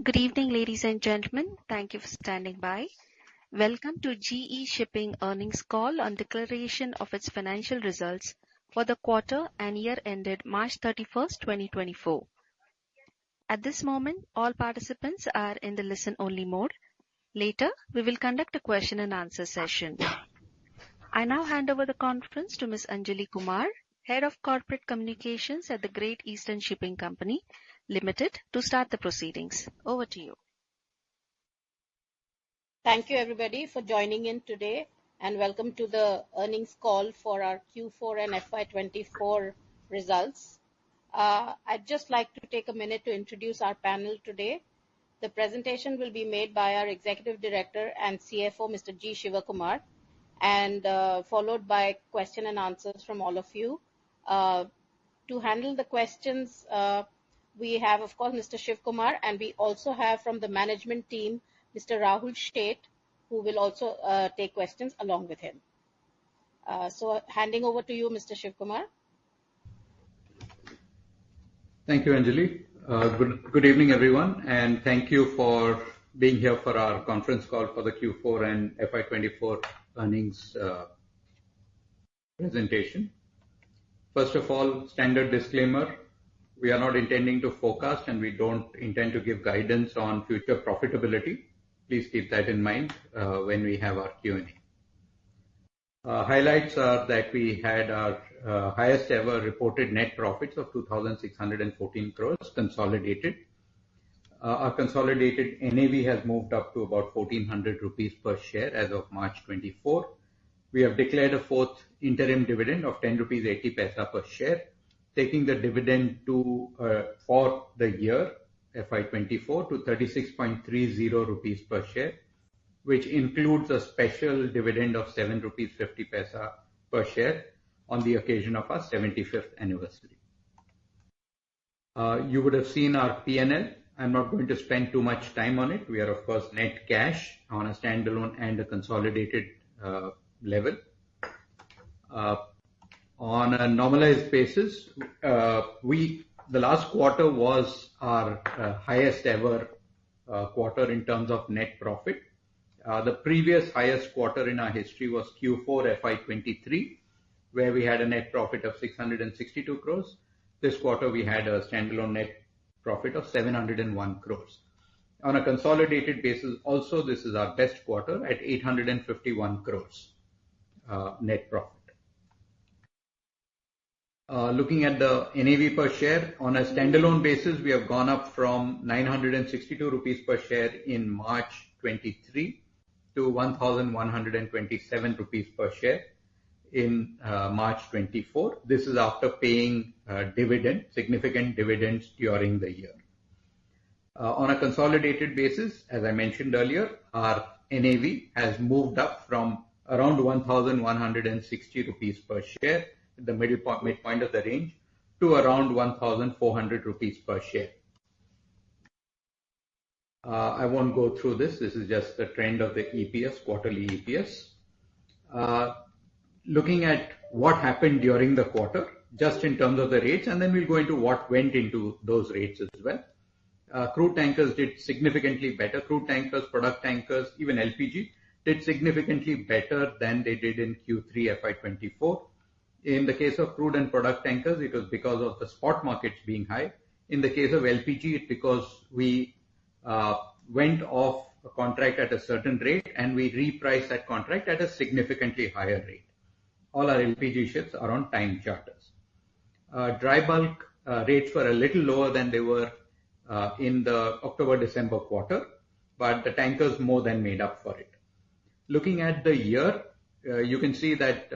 Good evening, ladies and gentlemen. Thank you for standing by. Welcome to GE Shipping earnings call on declaration of its financial results for the quarter and year ended March 31st, 2024. At this moment, all participants are in the listen-only mode. Later, we will conduct a question and answer session. I now hand over the conference to Ms. Anjali Kumar, Head of Corporate Communications at the Great Eastern Shipping Company Limited, to start the proceedings. Over to you. Thank you, everybody, for joining in today, and welcome to the earnings call for our Q4 and FY24 results. I'd just like to take a minute to introduce our panel today. The presentation will be made by our Executive Director and CFO, Mr. G. Shivakumar, and followed by question and answers from all of you. To handle the questions, we have, of course, Mr. Shivkumar, and we also have from the management team, Mr. Rahul Sheth, who will also take questions along with him. So handing over to you, Mr. Shivkumar. Thank you, Anjali. Good evening, everyone, and thank you for being here for our conference call for the Q4 and FY24 earnings presentation. First of all, standard disclaimer. We are not intending to forecast and we don't intend to give guidance on future profitability. Please keep that in mind when we have our Q&A. Highlights are that we had our highest ever reported net profits of 2,614 crores consolidated. Our consolidated NAV has moved up to about 1,400 rupees per share as of March 24. We have declared a fourth interim dividend of 10 rupees 80 paisa per share, taking the dividend to for the year FY24 to 36.30 rupees per share, which includes a special dividend of 7 rupees 50 paisa per share on the occasion of our 75th anniversary. You would have seen our P&L. I'm not going to spend too much time on it. We are, of course, net cash on a standalone and a consolidated level. On a normalized basis, the last quarter was our highest ever quarter in terms of net profit. The previous highest quarter in our history was Q4 FY23, where we had a net profit of 662 crores. This quarter we had a standalone net profit of 701 crores. On a consolidated basis, also this is our best quarter at 851 crores net profit. Looking at the NAV per share, on a standalone basis, we have gone up from 962 rupees per share in March 23 to 1,127 rupees per share in March 24. This is after paying significant dividends during the year. On a consolidated basis, as I mentioned earlier, our NAV has moved up from around 1,160 rupees per share, the midpoint of the range, to around 1,400 rupees per share. I won't go through this. This is just the trend of the EPS, quarterly EPS. Looking at what happened during the quarter, just in terms of the rates, and then we'll go into what went into those rates as well. Crude tankers did significantly better. Crude tankers, product tankers, even LPG did significantly better than they did in Q3 FY24. In the case of crude and product tankers, it was because of the spot markets being high. In the case of LPG, it's because we went off a contract at a certain rate and we repriced that contract at a significantly higher rate. All our LPG ships are on time charters. Dry bulk rates were a little lower than they were in the October-December quarter, but the tankers more than made up for it. Looking at the year, you can see that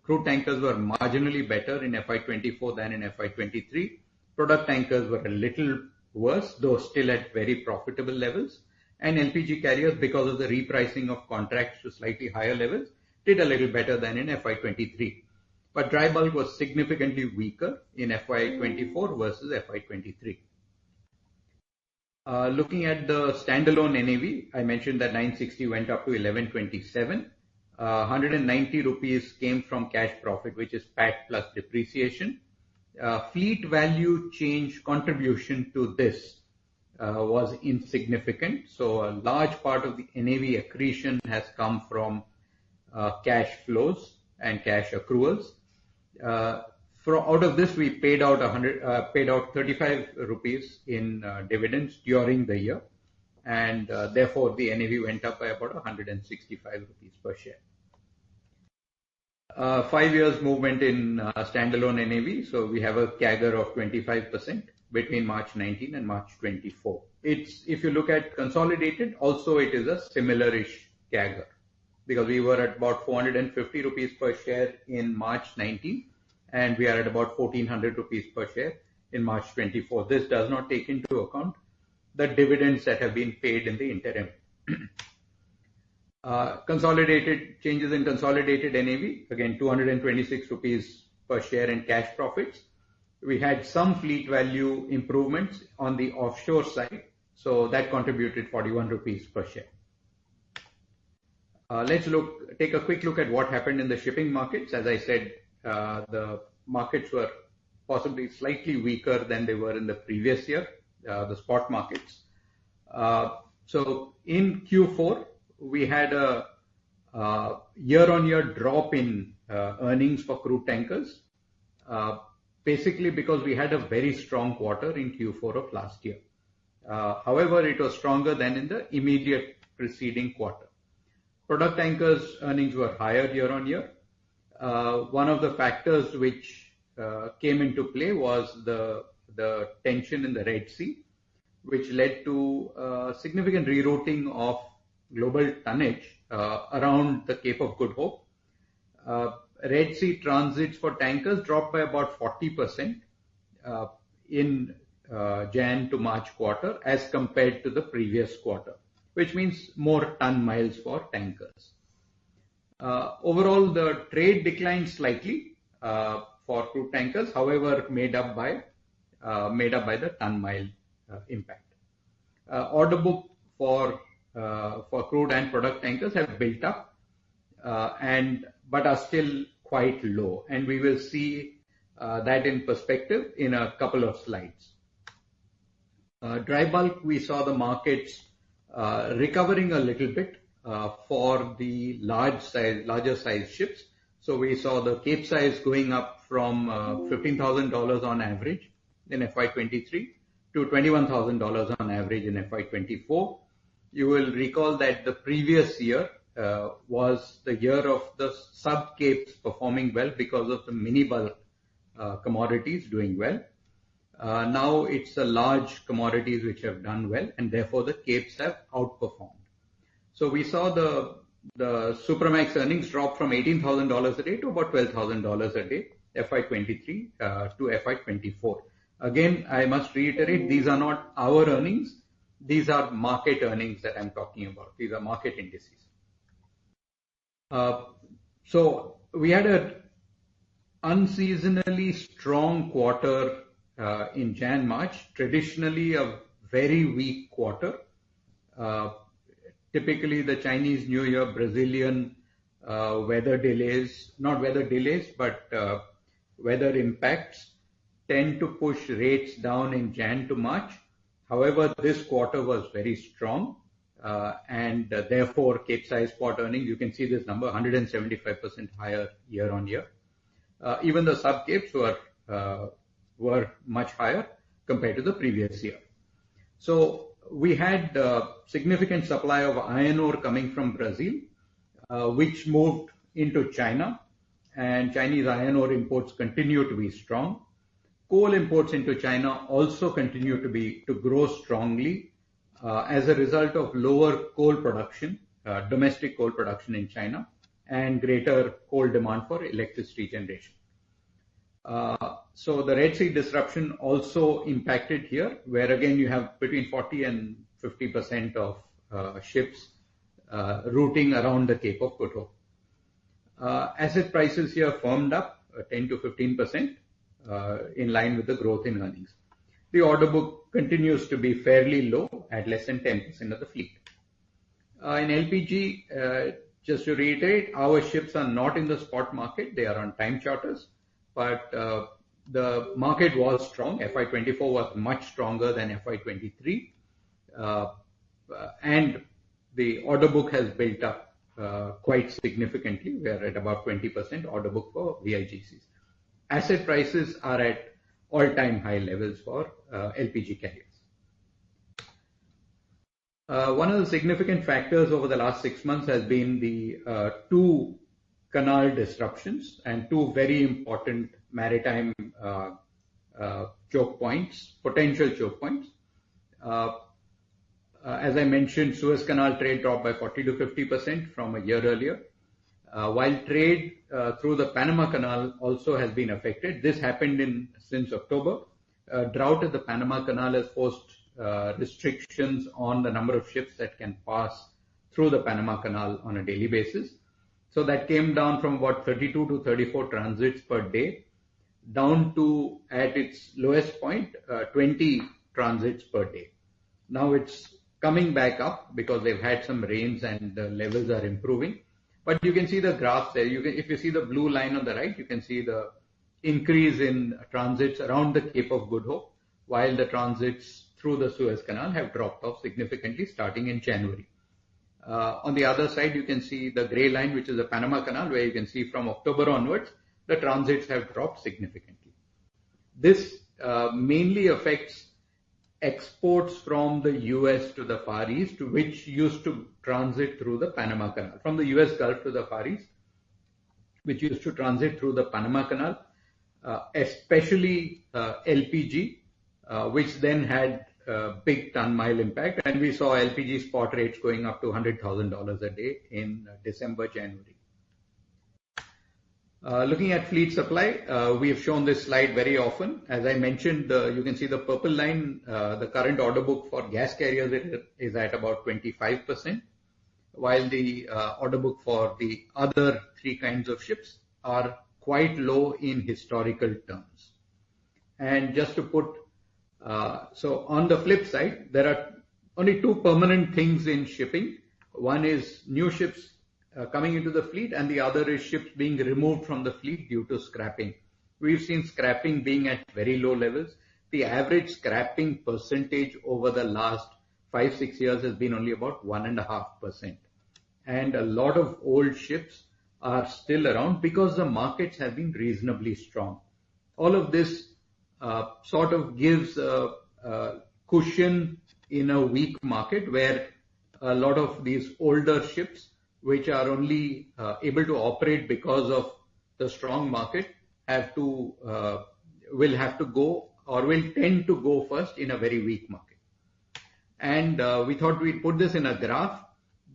crude tankers were marginally better in FY24 than in FY23. Product tankers were a little worse, though still at very profitable levels. And LPG carriers, because of the repricing of contracts to slightly higher levels, did a little better than in FY23. But dry bulk was significantly weaker in FY24 versus FY23. Looking at the standalone NAV, I mentioned that 960 went up to 1127. 190 rupees came from cash profit, which is PAT plus depreciation. Fleet value change contribution to this was insignificant. So a large part of the NAV accretion has come from cash flows and cash accruals. Out of this, we paid out 35 rupees in dividends during the year, and therefore the NAV went up by about 165 rupees per share. 5 years movement in standalone NAV. So we have a CAGR of 25% between March 19 and March 24. If you look at consolidated, also it is a similar-ish CAGR, because we were at about 450 rupees per share in March 19, and we are at about 1400 rupees per share in March 24. This does not take into account the dividends that have been paid in the interim. Consolidated changes in consolidated NAV, again 226 rupees per share in cash profits. We had some fleet value improvements on the offshore side, so that contributed 41 rupees per share. Let's take a quick look at what happened in the shipping markets. As I said, the markets were possibly slightly weaker than they were in the previous year, the spot markets. So in Q4, we had a year-on-year drop in earnings for crude tankers, basically because we had a very strong quarter in Q4 of last year. However, it was stronger than in the immediate preceding quarter. Product tankers earnings were higher year-on-year. One of the factors which came into play was the tension in the Red Sea, which led to significant rerouting of global tonnage around the Cape of Good Hope. Red Sea transits for tankers dropped by about 40% in Jan to March quarter as compared to the previous quarter, which means more ton miles for tankers. Overall, the trade declined slightly for crude tankers, however, made up by the ton mile impact. Order book for crude and product tankers have built up, but are still quite low, and we will see that in perspective in a couple of slides. Dry bulk, we saw the markets recovering a little bit for the larger size ships. So we saw the Cape size going up from $15,000 on average in FY23 to $21,000 on average in FY24. You will recall that the previous year was the year of the sub-capes performing well because of the mini bulk commodities doing well. Now it's the large commodities which have done well, and therefore the capes have outperformed. So we saw the Supramax earnings drop from $18,000 a day to about $12,000 a day, FY23 to FY24. Again, I must reiterate, these are not our earnings. These are market earnings that I'm talking about. These are market indices. So we had an unseasonally strong quarter in Jan-March, traditionally a very weak quarter. Typically the Chinese New Year, Brazilian weather impacts tend to push rates down in Jan to March. However, this quarter was very strong, and therefore Capesize spot earnings, you can see this number, 175% higher year on year. Even the sub-capes were much higher compared to the previous year. So we had significant supply of iron ore coming from Brazil, which moved into China, and Chinese iron ore imports continue to be strong. Coal imports into China also continue to grow strongly as a result of lower coal production, domestic coal production in China, and greater coal demand for electricity generation. So the Red Sea disruption also impacted here, where again you have between 40 and 50% of ships routing around the Cape of Good Hope. Asset prices here firmed up 10 to 15% in line with the growth in earnings. The order book continues to be fairly low at less than 10% of the fleet. In LPG, just to reiterate, our ships are not in the spot market. They are on time charters, but the market was strong. FY24 was much stronger than FY23. and the order book has built up quite significantly. We are at about 20% order book for VIGCs. Asset prices are at all-time high levels for LPG carriers. One of the significant factors over the last 6 months has been the two canal disruptions and two very important maritime choke points, potential choke points. As I mentioned, Suez Canal trade dropped by 40 to 50% from a year earlier, while trade through the Panama Canal also has been affected. This happened since October. Drought at the Panama Canal has forced restrictions on the number of ships that can pass through the Panama Canal on a daily basis. So that came down from about 32 to 34 transits per day, down to, at its lowest point, 20 transits per day. Now it's coming back up because they've had some rains and the levels are improving. But you can see the graphs there. If you see the blue line on the right, you can see the increase in transits around the Cape of Good Hope, while the transits through the Suez Canal have dropped off significantly starting in January. On the other side, you can see the grey line, which is the Panama Canal, where you can see from October onwards, the transits have dropped significantly. This mainly affects exports from the US to the Far East, which used to transit through the Panama Canal. From the US Gulf to the Far East, which used to transit through the Panama Canal, especially LPG, which then had big ton-mile impact. And we saw LPG spot rates going up to $100,000 a day in December, January. Looking at fleet supply, we have shown this slide very often. As I mentioned, you can see the purple line, the current order book for gas carriers is at about 25%, while the order book for the other three kinds of ships are quite low in historical terms. And just to put, so on the flip side, there are only two permanent things in shipping. One is new ships coming into the fleet, and the other is ships being removed from the fleet due to scrapping. We've seen scrapping being at very low levels. The average scrapping percentage over the last 5-6 years has been only about 1.5%. And a lot of old ships are still around because the markets have been reasonably strong. All of this sort of gives a cushion in a weak market where a lot of these older ships, which are only able to operate because of the strong market, will have to go or will tend to go first in a very weak market. And we thought we'd put this in a graph.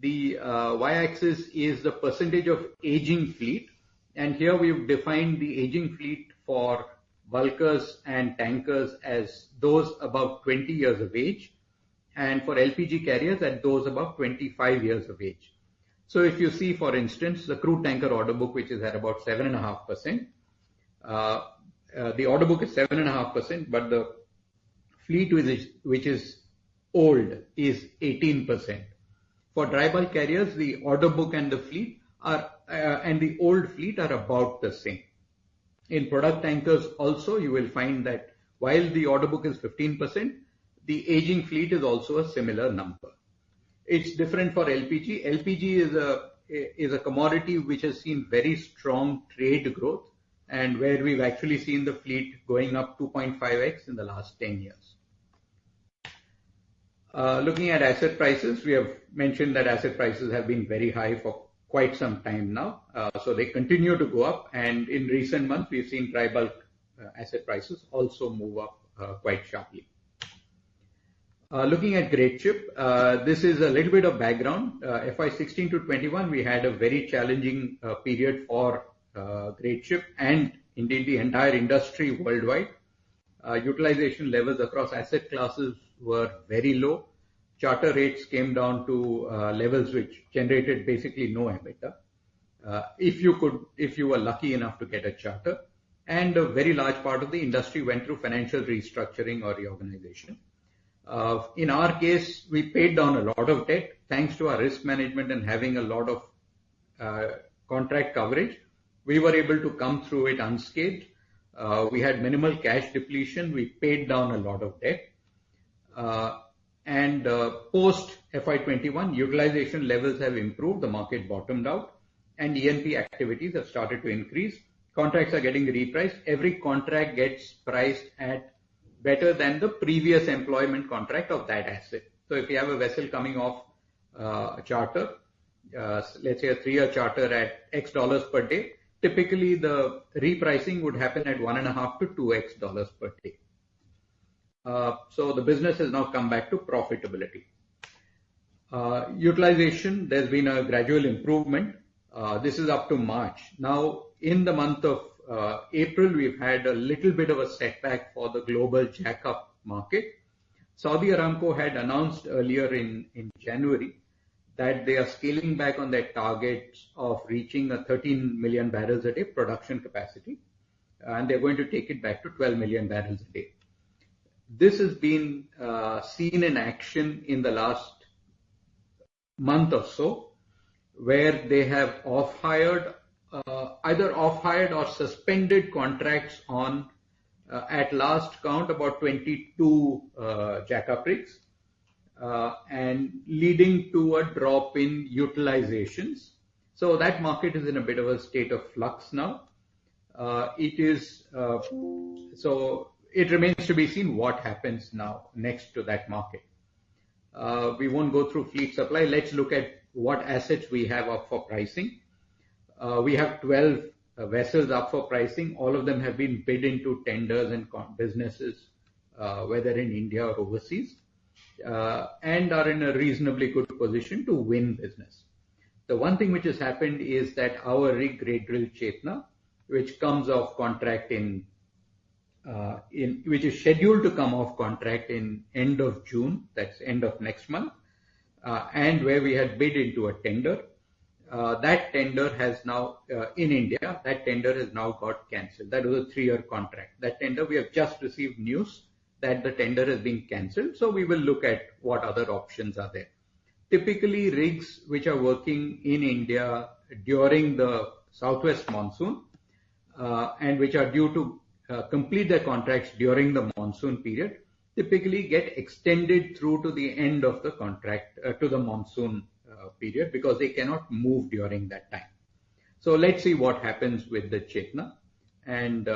The y-axis is the percentage of aging fleet, and here we've defined the aging fleet for bulkers and tankers as those above 20 years of age, and for LPG carriers at those above 25 years of age. So if you see, for instance, the crude tanker order book, which is at about 7.5%, the order book is 7.5%, but the fleet which is old is 18%. For dry bulk carriers, the order book and the fleet are and the old fleet are about the same. In product tankers also, you will find that while the order book is 15%, the aging fleet is also a similar number. It's different for LPG. LPG is a commodity which has seen very strong trade growth, and where we've actually seen the fleet going up 2.5x in the last 10 years. Looking at asset prices, we have mentioned that asset prices have been very high for quite some time now. So they continue to go up, and in recent months, we've seen dry bulk asset prices also move up quite sharply. Looking at great ship, this is a little bit of background. FY16 to 21, we had a very challenging period for great ship and indeed the entire industry worldwide. Utilization levels across asset classes were very low. Charter rates came down to levels which generated basically no EBITDA. If you were lucky enough to get a charter, and a very large part of the industry went through financial restructuring or reorganization. In our case, we paid down a lot of debt thanks to our risk management and having a lot of contract coverage. We were able to come through it unscathed. We had minimal cash depletion. We paid down a lot of debt. And post FY21, utilization levels have improved, the market bottomed out, and E&P activities have started to increase. Contracts are getting repriced. Every contract gets priced at better than the previous employment contract of that asset. So if you have a vessel coming off a charter, let's say a 3-year charter at X dollars per day, typically the repricing would happen at 1.5 to 2X dollars per day. So the business has now come back to profitability. Utilization, there's been a gradual improvement. This is up to March. Now, in the month of April, we've had a little bit of a setback for the global jackup market. Saudi Aramco had announced earlier in January that they are scaling back on their targets of reaching a 13 million barrels a day production capacity, and they're going to take it back to 12 million barrels a day. This has been seen in action in the last month or so, where they have either off-hired or suspended contracts on, at last count, about 22 jackup rigs, and leading to a drop in utilizations. So that market is in a bit of a state of flux now. It remains to be seen what happens now next to that market. We won't go through fleet supply. Let's look at what assets we have up for pricing. We have 12 vessels up for pricing. All of them have been bid into tenders and businesses, whether in India or overseas, and are in a reasonably good position to win business. The one thing which has happened is that our rig, Great Drill Chetna, which comes off contract which is scheduled to come off contract in end of June, that's end of next month, and where we had bid into a tender. That tender has now, in India, that tender has now got cancelled. That was a 3-year contract. That tender, we have just received news that the tender has been cancelled, so we will look at what other options are there. Typically, rigs which are working in India during the southwest monsoon, and which are due to complete their contracts during the monsoon period, typically get extended through to the end of the contract, to the monsoon period, because they cannot move during that time. So let's see what happens with the Chetna, and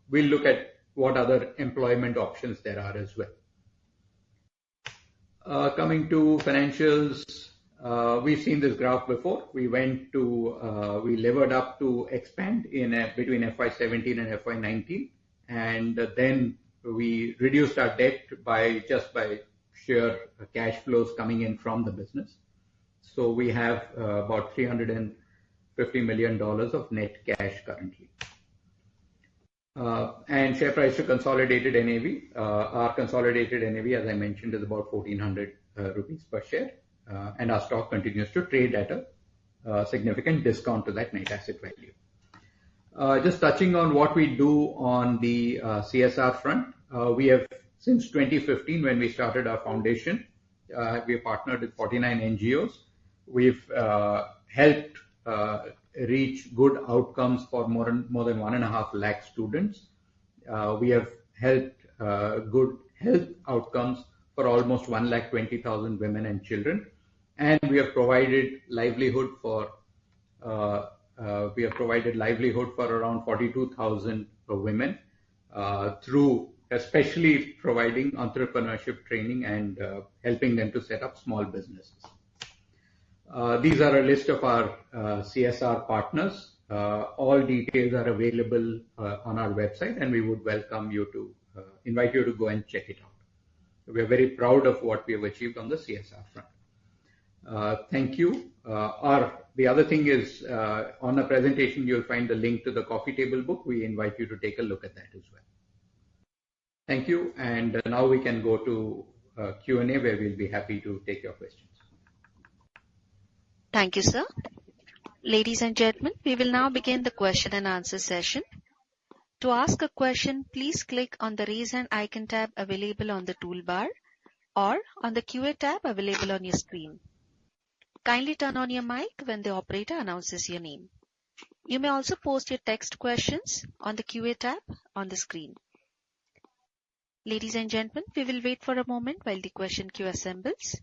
we'll look at what other employment options there are as well. Coming to financials, we've seen this graph before. We levered up to expand between FY17 and FY19, and then we reduced our debt by sheer cash flows coming in from the business. So we have about $350 million of net cash currently. And share price to consolidated NAV. Our consolidated NAV, as I mentioned, is about 1,400 rupees per share, and our stock continues to trade at a significant discount to that net asset value. Just touching on what we do on the CSR front, we have, since 2015, when we started our foundation, we have partnered with 49 NGOs. We've helped reach good outcomes for more than 1.5 lakh students. We have helped good health outcomes for almost 120,000 women and children, and we have provided livelihood for around 42,000 women through especially providing entrepreneurship training and helping them to set up small businesses. These are a list of our CSR partners. All details are available on our website, and we would invite you to go and check it out. We are very proud of what we have achieved on the CSR front. Thank you. The other thing is, on the presentation, you'll find the link to the coffee table book. We invite you to take a look at that as well. Thank you. And now we can go to Q&A, where we'll be happy to take your questions. Thank you, sir. Ladies and gentlemen, we will now begin the question and answer session. To ask a question, please click on the Raise Hand icon tab available on the toolbar or on the QA tab available on your screen. Kindly turn on your mic when the operator announces your name. You may also post your text questions on the QA tab on the screen. Ladies and gentlemen, we will wait for a moment while the question queue assembles.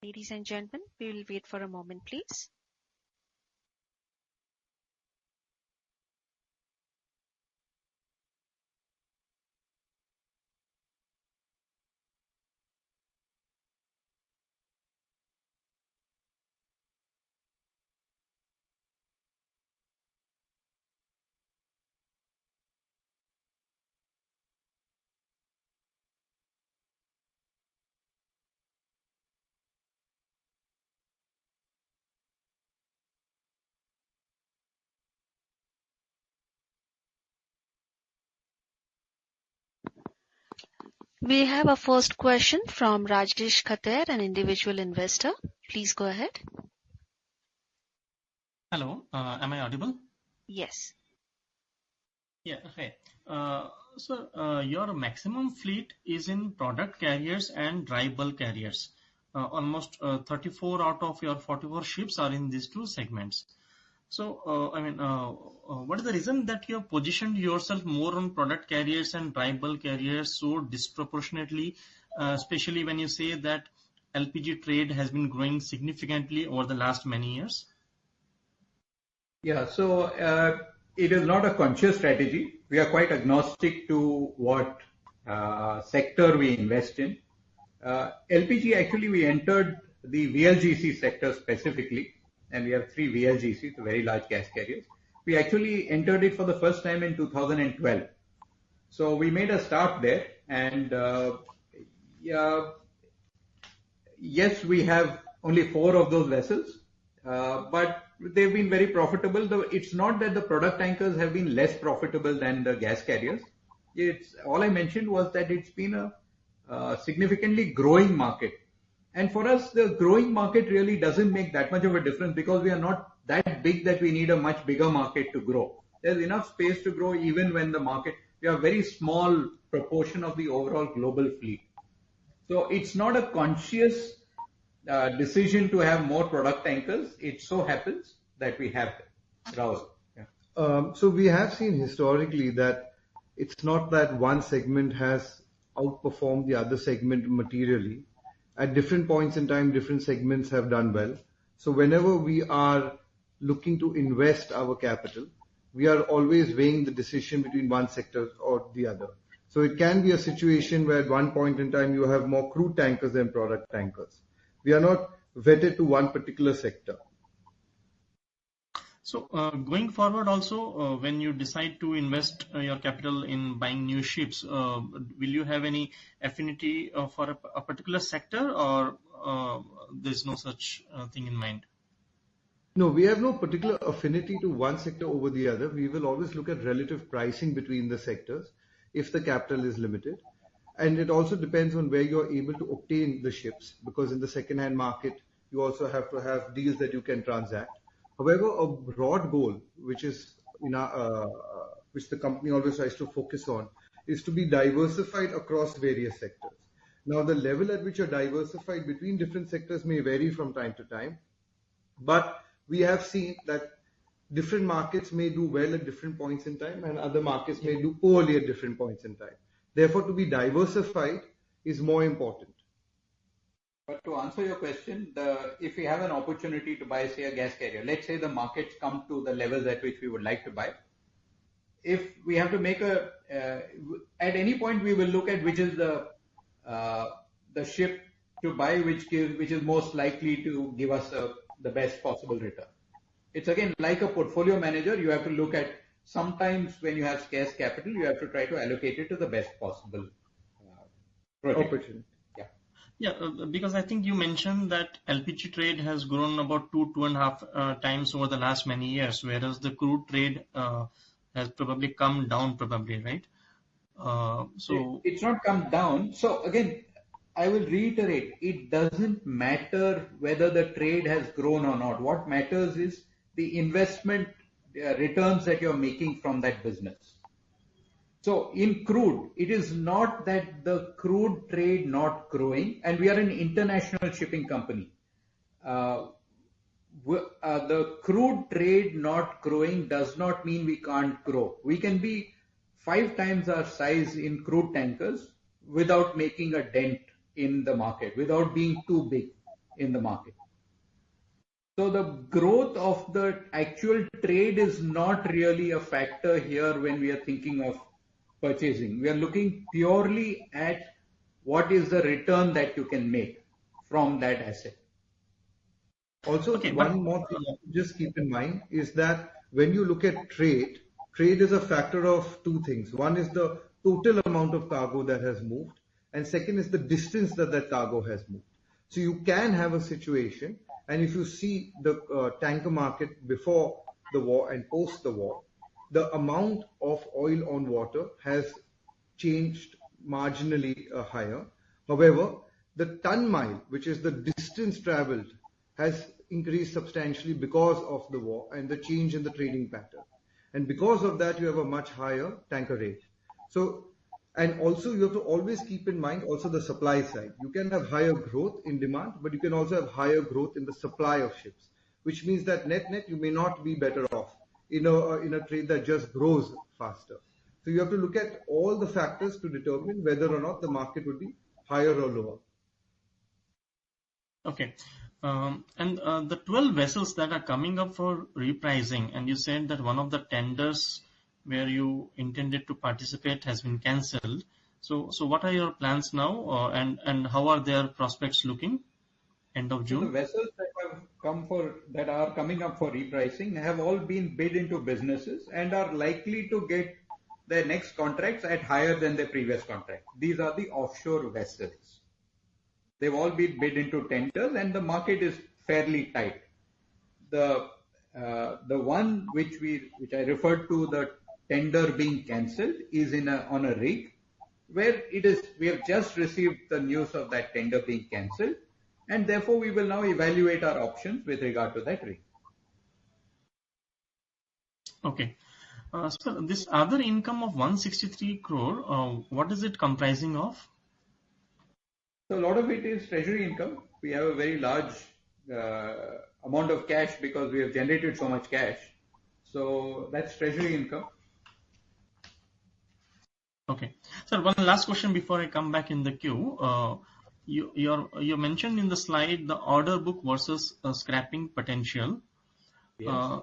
Ladies and gentlemen, we will wait for a moment, please. We have a first question from Rajesh Khater, an individual investor. Please go ahead. Hello, am I audible? Yes. Yeah, okay. Your maximum fleet is in product carriers and dry bulk carriers. Almost 34 out of your 44 ships are in these two segments. So, what is the reason that you have positioned yourself more on product carriers and dry bulk carriers so disproportionately, especially when you say that LPG trade has been growing significantly over the last many years? Yeah, so it is not a conscious strategy. We are quite agnostic to what sector we invest in. LPG, actually, we entered the VLGC sector specifically, and we have 3 VLGCs, very large gas carriers. We actually entered it for the first time in 2012. So we made a start there, and yes, we have only 4 of those vessels, but they've been very profitable. It's not that the product tankers have been less profitable than the gas carriers. It's all I mentioned was that it's been a significantly growing market. And for us, the growing market really doesn't make that much of a difference because we are not that big that we need a much bigger market to grow. There's enough space to grow even when the market, we are a very small proportion of the overall global fleet. So it's not a conscious decision to have more product tankers. It so happens that we have them. Rahul. Yeah. So we have seen historically that it's not that one segment has outperformed the other segment materially. At different points in time, different segments have done well. So whenever we are looking to invest our capital, we are always weighing the decision between one sector or the other. So it can be a situation where at one point in time you have more crude tankers than product tankers. We are not vetted to one particular sector. So going forward also, when you decide to invest your capital in buying new ships, will you have any affinity for a particular sector, or there's no such thing in mind? No, we have no particular affinity to one sector over the other. We will always look at relative pricing between the sectors if the capital is limited. And it also depends on where you're able to obtain the ships, because in the second-hand market, you also have to have deals that you can transact. However, a broad goal, which is which the company always tries to focus on, is to be diversified across various sectors. Now, the level at which you're diversified between different sectors may vary from time to time, but we have seen that different markets may do well at different points in time, and other markets may do poorly at different points in time. Therefore, to be diversified is more important. But to answer your question, if we have an opportunity to buy, say, a gas carrier, let's say the markets come to the levels at which we would like to buy. If we have to make at any point we will look at which is the ship to buy, which is most likely to give us the best possible return. It's again like a portfolio manager. You have to look at, sometimes when you have scarce capital, you have to try to allocate it to the best possible opportunity. Yeah, because I think you mentioned that LPG trade has grown about 2.5 times over the last many years, whereas the crude trade has probably come down, right? So it's not come down. So again, I will reiterate, it doesn't matter whether the trade has grown or not. What matters is the investment returns that you're making from that business. So in crude, it is not that the crude trade not growing, and we are an international shipping company. The crude trade not growing does not mean we can't grow. We can be 5 times our size in crude tankers without making a dent in the market, without being too big in the market. So the growth of the actual trade is not really a factor here when we are thinking of purchasing. We are looking purely at what is the return that you can make from that asset. Also, Okay, one more thing to just keep in mind is that when you look at trade, trade is a factor of two things. One is the total amount of cargo that has moved, and second is the distance that that cargo has moved. So you can have a situation, and if you see the tanker market before the war and post the war, the amount of oil on water has changed marginally higher. However, the ton mile, which is the distance traveled, has increased substantially because of the war and the change in the trading pattern. And because of that, you have a much higher tanker rate. So, and also you have to always keep in mind also the supply side. You can have higher growth in demand, but you can also have higher growth in the supply of ships, which means that net you may not be better off in a trade that just grows faster. So you have to look at all the factors to determine whether or not the market would be higher or lower. Okay. And the 12 vessels that are coming up for repricing, and you said that one of the tenders where you intended to participate has been cancelled. So what are your plans now, and how are their prospects looking end of June? So the vessels that are coming up for repricing have all been bid into businesses and are likely to get their next contracts at higher than their previous contract. These are the offshore vessels. They've all been bid into tenders, and the market is fairly tight. The one which I referred to, the tender being cancelled, is on a rig where we have just received the news of that tender being cancelled, and therefore we will now evaluate our options with regard to that rig. Okay. So this other income of 163 crore, what is it comprising of? So a lot of it is treasury income. We have a very large amount of cash because we have generated so much cash. So that's treasury income. Okay. Sir, one last question before I come back in the queue. You mentioned in the slide the order book versus scrapping potential. Yes.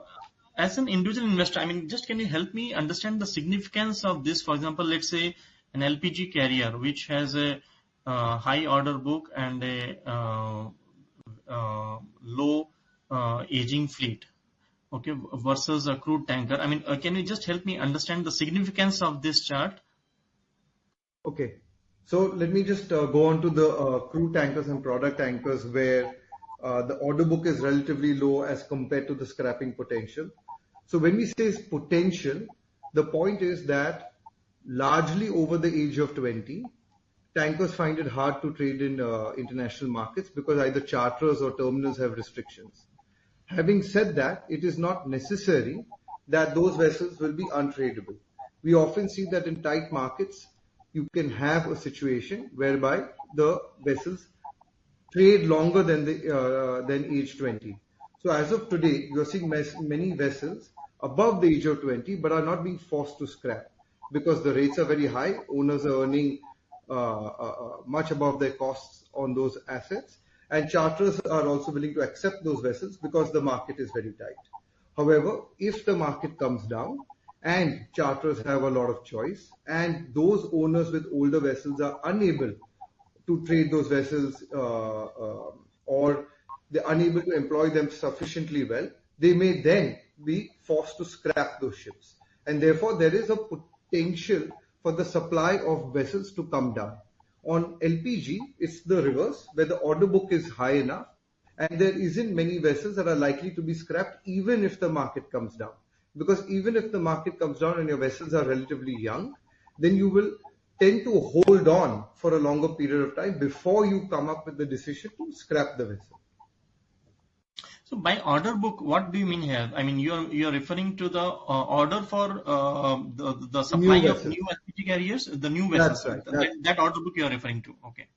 As an individual investor, I mean, just can you help me understand the significance of this? For example, let's say an LPG carrier which has a high order book and a low aging fleet, okay, versus a crude tanker. I mean, can you just help me understand the significance of this chart? Okay, so let me just go on to the crude tankers and product tankers where the order book is relatively low as compared to the scrapping potential. So when we say potential, the point is that largely over the age of 20, tankers find it hard to trade in international markets because either charterers or terminals have restrictions. Having said that, it is not necessary that those vessels will be untradeable. We often see that in tight markets, you can have a situation whereby the vessels trade longer than age 20. So as of today, you are seeing many vessels above the age of 20 but are not being forced to scrap because the rates are very high. Owners are earning much above their costs on those assets, and charterers are also willing to accept those vessels because the market is very tight. However, if the market comes down and charterers have a lot of choice and those owners with older vessels are unable to trade those vessels or they're unable to employ them sufficiently well, they may then be forced to scrap those ships. And therefore, there is a potential for the supply of vessels to come down. On LPG, it's the reverse, where the order book is high enough and there isn't many vessels that are likely to be scrapped even if the market comes down. Because even if the market comes down and your vessels are relatively young, then you will tend to hold on for a longer period of time before you come up with the decision to scrap the vessel. So by order book, what do you mean here? I mean, you're referring to the order for the supply of new LPG carriers, the new vessels. That's right. That order book you are referring to. Okay.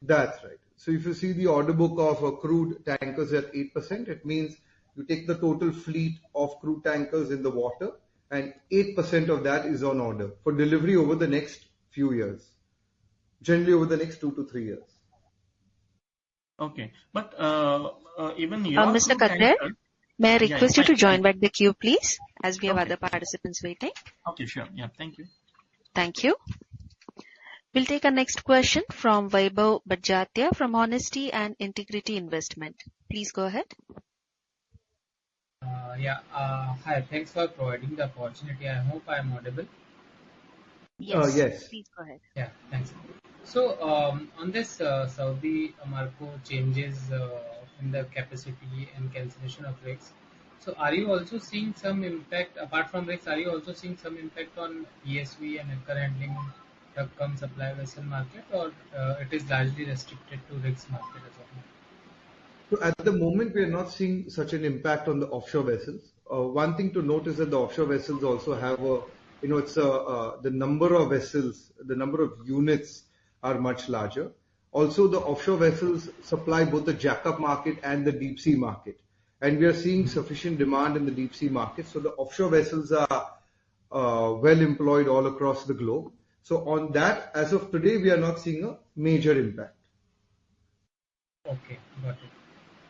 That's right. So if you see the order book of crude tankers at 8%, it means you take the total fleet of crude tankers in the water, and 8% of that is on order for delivery over the next few years, generally over the next 2 to 3 years. Okay, but even your Mr. crude Khattar, tanker, may I request you to join back. back the queue, please, as we have Okay. other participants waiting. Okay, sure. Yeah, thank you. Thank you. We'll take our next question from Vaibhav Bajjatia from Honesty and Integrity Investment. Please go ahead. Hi, thanks for providing the opportunity. I hope I am audible. Yes. Please go ahead. Yeah, thanks. So, on this Saudi Aramco changes in the capacity and cancellation of rigs, so are you also seeing some impact, apart from rigs, are you also seeing some impact on PSV and anchor handling truck supply vessel market, or it is largely restricted to rigs market as well? So at the moment, we are not seeing such an impact on the offshore vessels. One thing to note is that the offshore vessels also have the number of vessels, the number of units are much larger. Also, the offshore vessels supply both the jackup market and the deep sea market. And we are seeing sufficient demand in the deep sea market. So the offshore vessels are well employed all across the globe. So on that, as of today, we are not seeing a major impact. Okay, got it.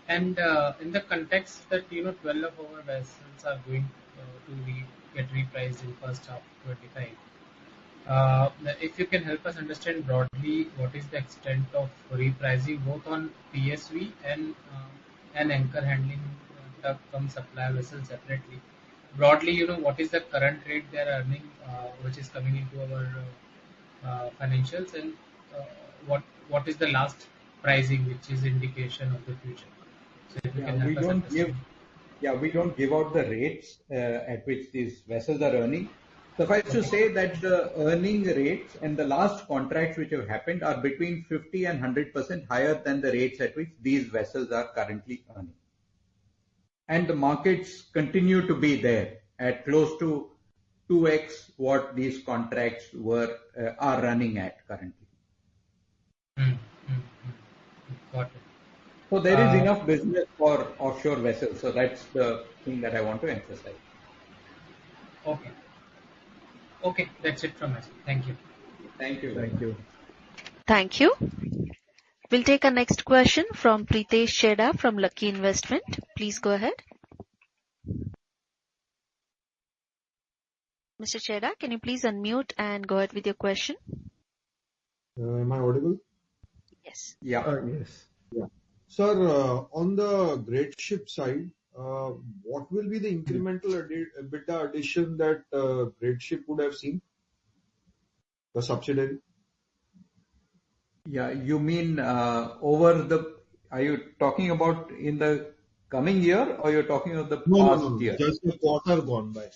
And in the context that 12 of our vessels are going to get repriced in first half 25, if you can help us understand broadly what is the extent of repricing both on PSV and anchor handling supply vessels separately. Broadly, what is the current rate they are earning, which is coming into our financials, and what is the last pricing, which is indication of the future. So if you can help us understand. We don't give out the rates at which these vessels are earning. Suffice to say that the earning rates and the last contracts which have happened are between 50 and 100% higher than the rates at which these vessels are currently earning. And the markets continue to be there at close to 2x what these contracts are running at currently. Got it. So there is enough business for offshore vessels. So that's the thing that I want to emphasize. Okay, that's it from us. Thank you. Thank you. Thank you. We'll take our next question from Pritesh Chheda from Lucky Investment. Please go ahead. Mr. Chheda, can you please unmute and go ahead with your question? Am I audible? Yes. Yes. Yeah. Sir, on the great ship side, what will be the incremental EBITDA addition that great ship would have seen? The subsidiary? Yeah, you mean are you talking about in the coming year or you're talking of the past year? Just the quarter gone by.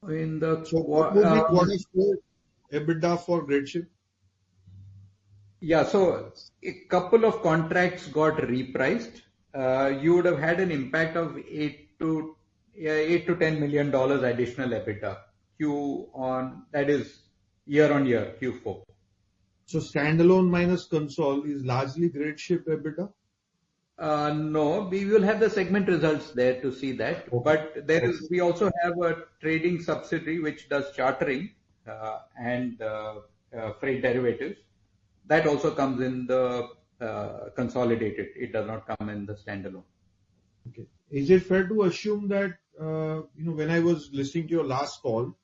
What would be quarter 4 EBITDA for great ship? Yeah, so a couple of contracts got repriced. You would have had an impact of $8 to $10 million additional EBITDA that is year on year Q4. So standalone minus console is largely great ship EBITDA? No, we will have the segment results there to see that. Okay. But we also have a trading subsidiary which does chartering and freight derivatives. That also comes in the consolidated. It does not come in the standalone. Okay. Is it fair to assume that when I was listening to your last call,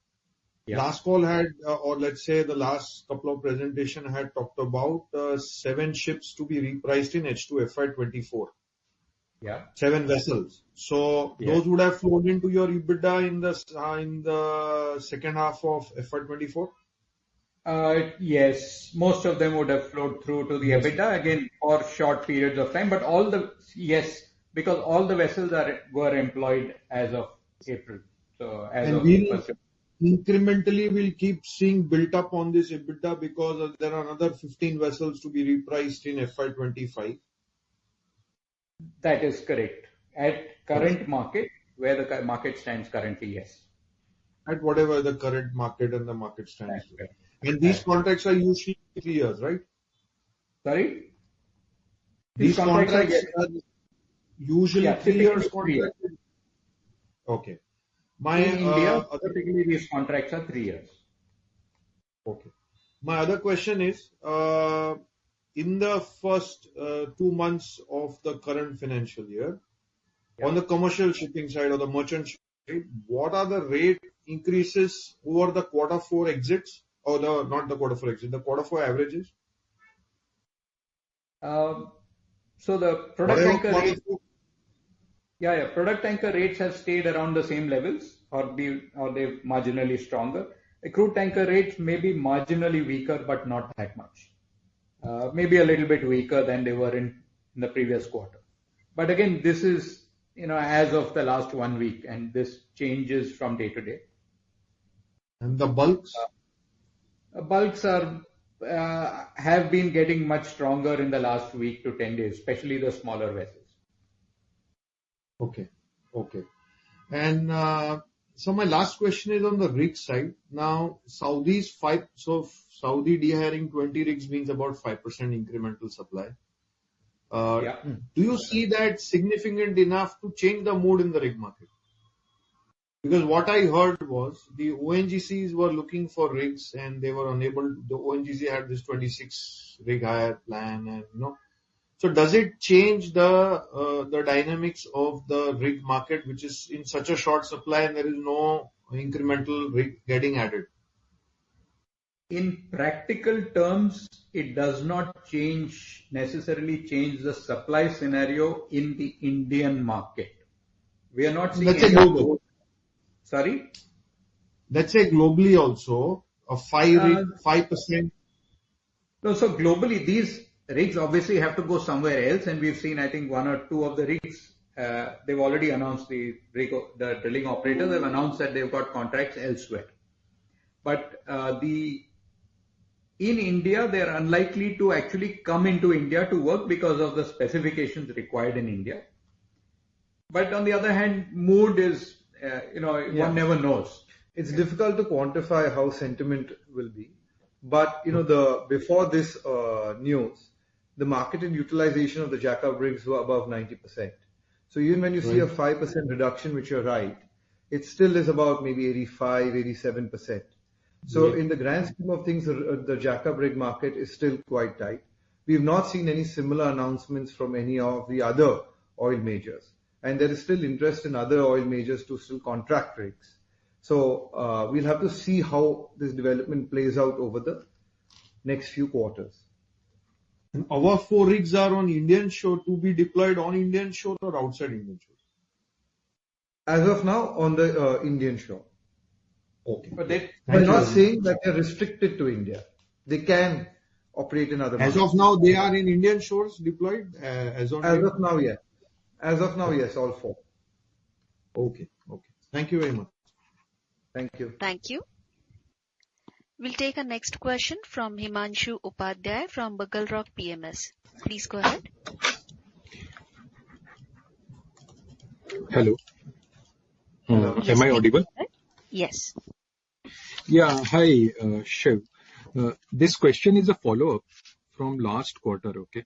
last call had, or let's say the last couple of presentation had talked about 7 ships to be repriced in H2 FY24. Yeah. 7 vessels. So those would have flowed into your EBITDA in the second half of FY24? Yes, most of them would have flowed through to the EBITDA again for short periods of time. But because all the vessels were employed as of April. So incrementally we'll keep seeing built up on this EBITDA because there are another 15 vessels to be repriced in FY25? That is correct. At current market, where the market stands currently, yes. At whatever the current market and the market stands. That's correct. And these contracts are usually 3 years, right? Sorry? These contracts are usually 3 years typically 3 years. contract. Okay. In India, typically these contracts are 3 years. Okay. My other question is, in the first 2 months of the current financial year, on the commercial shipping side or the merchant shipping side, what are the rate increases over the quarter 4 exits or not the quarter 4 exit, the quarter 4 averages? So the product tanker rates, product tanker rates have stayed around the same levels, or they're marginally stronger. The crude tanker rates may be marginally weaker, but not that much. Maybe a little bit weaker than they were in the previous quarter. But again, this is, as of the last 1 week, and this changes from day to day. And the bulks? Bulks have been getting much stronger in the last week to 10 days, especially the smaller vessels. Okay. And so my last question is on the rig side. Now, Saudi dehiring 20 rigs means about 5% incremental supply. Do you see that significant enough to change the mood in the rig market? Because what I heard was the ONGCs were looking for rigs and they were unable. The ONGC had this 26 rig hire plan, and So does it change the dynamics of the rig market, which is in such a short supply and there is no incremental rig getting added? In practical terms, it does not necessarily change the supply scenario in the Indian market. We are not seeing. Let's say global. Sorry? Let's say globally also, a 5%. No, so globally, these rigs obviously have to go somewhere else, and we've seen, I think, 1 or 2 of the rigs, they've already announced the drilling operators have announced that they've got contracts elsewhere. But in India, they're unlikely to actually come into India to work because of the specifications required in India. But on the other hand, mood is, one never knows. It's difficult to quantify how sentiment will be. But, before this news, the marketed utilization of the jackup rigs were above 90%. So even when you see a 5% reduction, which you're right, it still is about maybe 85, 87%. So in the grand scheme of things, the jackup rig market is still quite tight. We've not seen any similar announcements from any of the other oil majors. And there is still interest in other oil majors to still contract rigs. So we'll have to see how this development plays out over the next few quarters. And our 4 rigs are on Indian shore to be deployed on Indian shore or outside Indian shore? As of now, on the Indian shore. Okay. But we're not saying that they're restricted to India. They can operate in other markets. As of now, they are in Indian shores deployed? As of now, yes. As of now, yes, all 4. Okay. Thank you very much. Thank you. Thank you. We'll take a next question from Himanshu Upadhyay from Bugle Rock PMS. Please go ahead. Hello. Yes, am I audible? Yes. Yeah. Hi, Shiv. This question is a follow-up from last quarter, okay,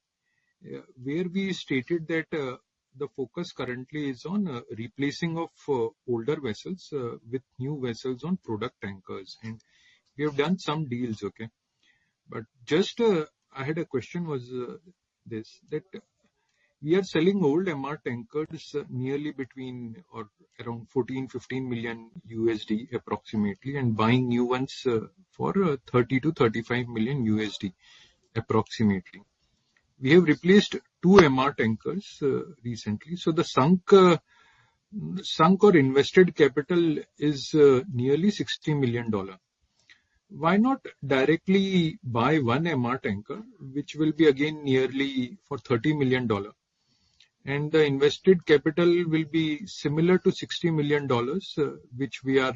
where we stated that the focus currently is on replacing of older vessels with new vessels on product tankers. And we have done some deals, okay. But just I had a question was that we are selling old MR tankers nearly between or around 14-15 million USD approximately, and buying new ones for 30 to 35 million USD approximately. We have replaced 2 MR tankers recently. So the sunk or invested capital is nearly $60 million. Why not directly buy 1 MR tanker, which will be again nearly for $30 million? And the invested capital will be similar to $60 million, which we are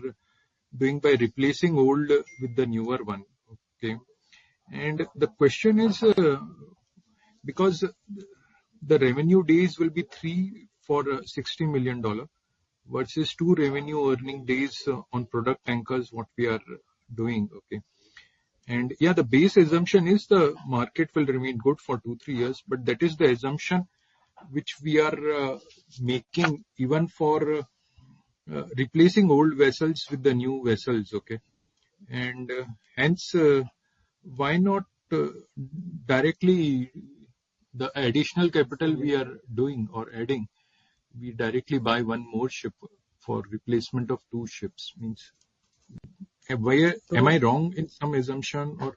doing by replacing old with the newer one. Okay, and the question is because the revenue days will be 3 for $60 million versus 2 revenue earning days on product tankers, what we are doing. Okay, and yeah, the base assumption is the market will remain good for 2-3 years, but that is the assumption which we are making even for replacing old vessels with the new vessels. Okay, and hence why not directly the additional capital we are doing or adding, we directly buy one more ship for replacement of 2 ships. Means am I wrong in some assumption, or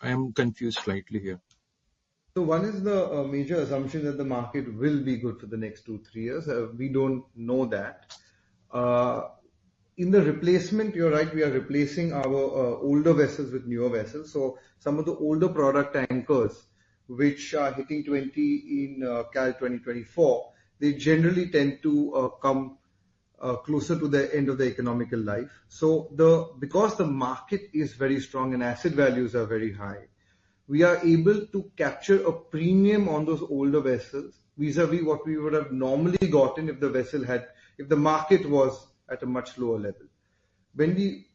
I am confused slightly here? So one is the major assumption that the market will be good for the next 2-3 years. We don't know that. In the replacement, you're right, we are replacing our older vessels with newer vessels. So some of the older product tankers, which are hitting 20 in Cal 2024, they generally tend to come closer to the end of the economical life. So because the market is very strong and asset values are very high, we are able to capture a premium on those older vessels vis-a-vis what we would have normally gotten if the market was at a much lower level. When we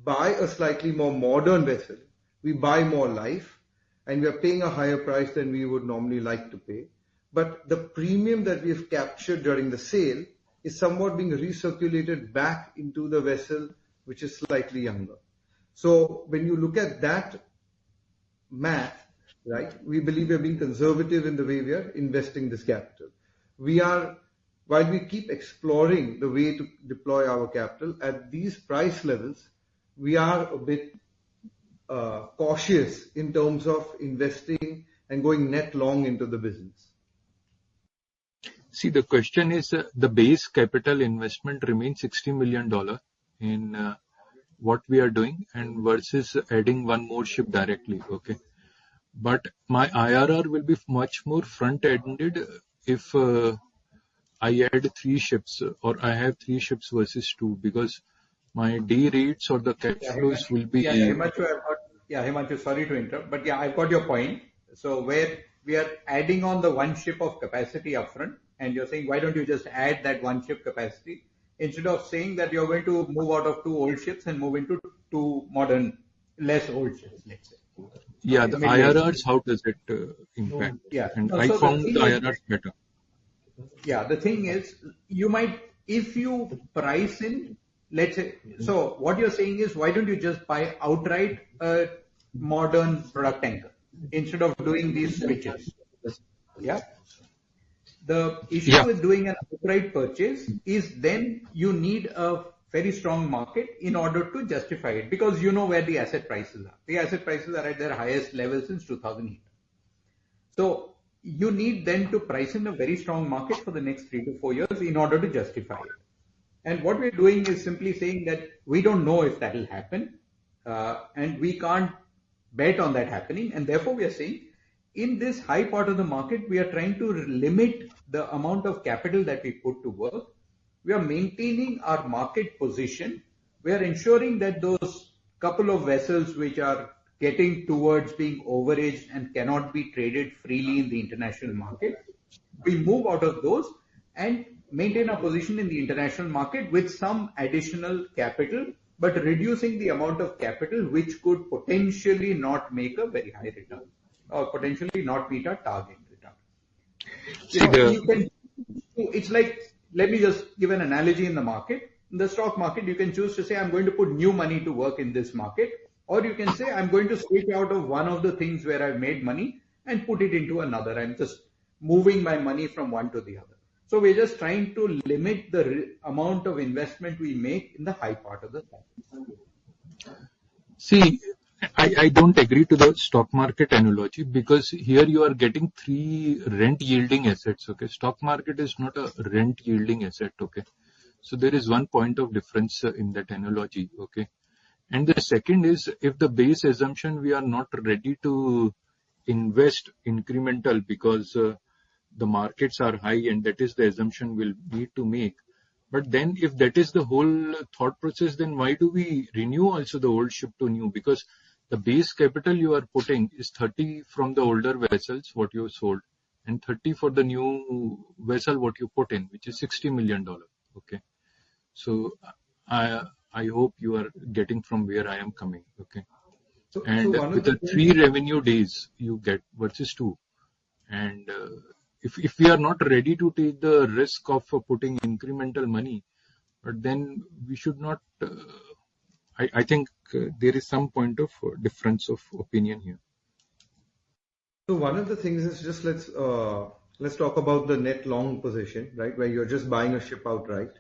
buy a slightly more modern vessel, we buy more life, and we are paying a higher price than we would normally like to pay. But the premium that we have captured during the sale is somewhat being recirculated back into the vessel, which is slightly younger. So when you look at that math, right, we believe we are being conservative in the way we are investing this capital. While we keep exploring the way to deploy our capital at these price levels, we are a bit cautious in terms of investing and going net long into the business. See, the question is the base capital investment remains $60 million in what we are doing and versus adding one more ship directly. Okay, but my IRR will be much more front-ended if I add 3 ships or I have 3 ships versus 2, because my day rates or the cash flows will be. Himanshu, sorry to interrupt, but yeah, I've got your point. So where we are adding on the 1 ship of capacity upfront, and you're saying, why don't you just add that 1 ship capacity instead of saying that you're going to move out of 2 old ships and move into 2 modern, less old ships, let's say. Yeah, the IRRs, how does it impact? Yeah, and I found the IRRs better. Yeah, the thing is, if you price in, let's say, so what you're saying is, why don't you just buy outright a modern product tanker instead of doing these switches? Yeah. The issue with doing an outright purchase is then you need a very strong market in order to justify it, because you know where the asset prices are. The asset prices are at their highest level since 2008. So you need then to price in a very strong market for the next 3 to 4 years in order to justify it. And what we're doing is simply saying that we don't know if that will happen, and we can't bet on that happening. And therefore we are saying, in this high part of the market, we are trying to limit the amount of capital that we put to work. We are maintaining our market position. We are ensuring that those couple of vessels which are getting towards being overaged and cannot be traded freely in the international market, we move out of those and maintain our position in the international market with some additional capital, but reducing the amount of capital which could potentially not make a very high return or potentially not meet our target return. It's like, let me just give an analogy in the market. In the stock market, you can choose to say, I'm going to put new money to work in this market, or you can say, I'm going to switch out of one of the things where I've made money and put it into another. I'm just moving my money from one to the other. So we're just trying to limit the amount of investment we make in the high part of the cycle. See, I don't agree to the stock market analogy, because here you are getting 3 rent yielding assets. Okay, stock market is not a rent yielding asset. Okay, so there is one point of difference in that analogy. Okay, and the second is, if the base assumption we are not ready to invest incremental because the markets are high and that is the assumption we'll need to make, But then if that is the whole thought process, then why do we renew also the old ship to new? Because the base capital you are putting is 30 from the older vessels, what you sold, and 30 for the new vessel, what you put in, which is $60 million. Okay. So I hope you are getting from where I am coming. Okay. And one of with the the things, 3 revenue days you get versus 2, and if we are not ready to take the risk of putting incremental money, but then we should not. I think there is some point of difference of opinion here. so one of the things is just let's talk about the net long position, right? Where you're just buying a ship outright.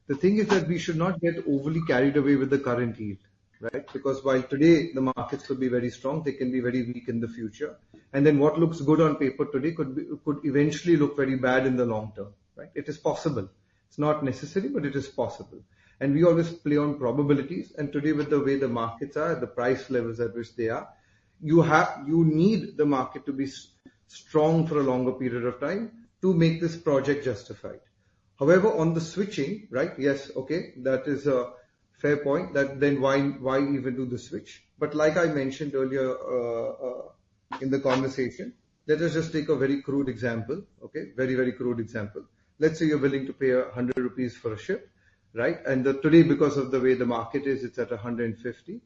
The thing is that we should not get overly carried away with the current yield, right? Because while today the markets could be very strong, they can be very weak in the future. And then what looks good on paper today could eventually look very bad in the long term, right? It is possible. It's not necessary, but it is possible. And we always play on probabilities. And today, with the way the markets are, the price levels at which they are, you need the market to be strong for a longer period of time to make this project justified. However, on the switching, right? Yes, okay, that is a fair point. That then why even do the switch? But like I mentioned earlier in the conversation, let us just take a very crude example. Okay, very crude example. Let's say you're willing to pay 100 rupees for a ship, right? And today, because of the way the market is, it's at 150.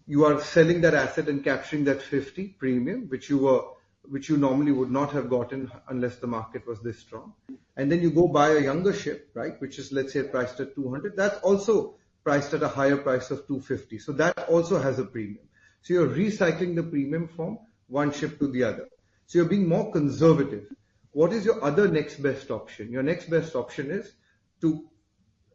You are selling that asset and capturing that 50 premium, which you normally would not have gotten unless the market was this strong. And then you go buy a younger ship, right, which is, let's say, priced at 200. That's also priced at a higher price of 250. So that also has a premium. So you're recycling the premium from one ship to the other. So you're being more conservative. What is your other next best option? Your next best option is to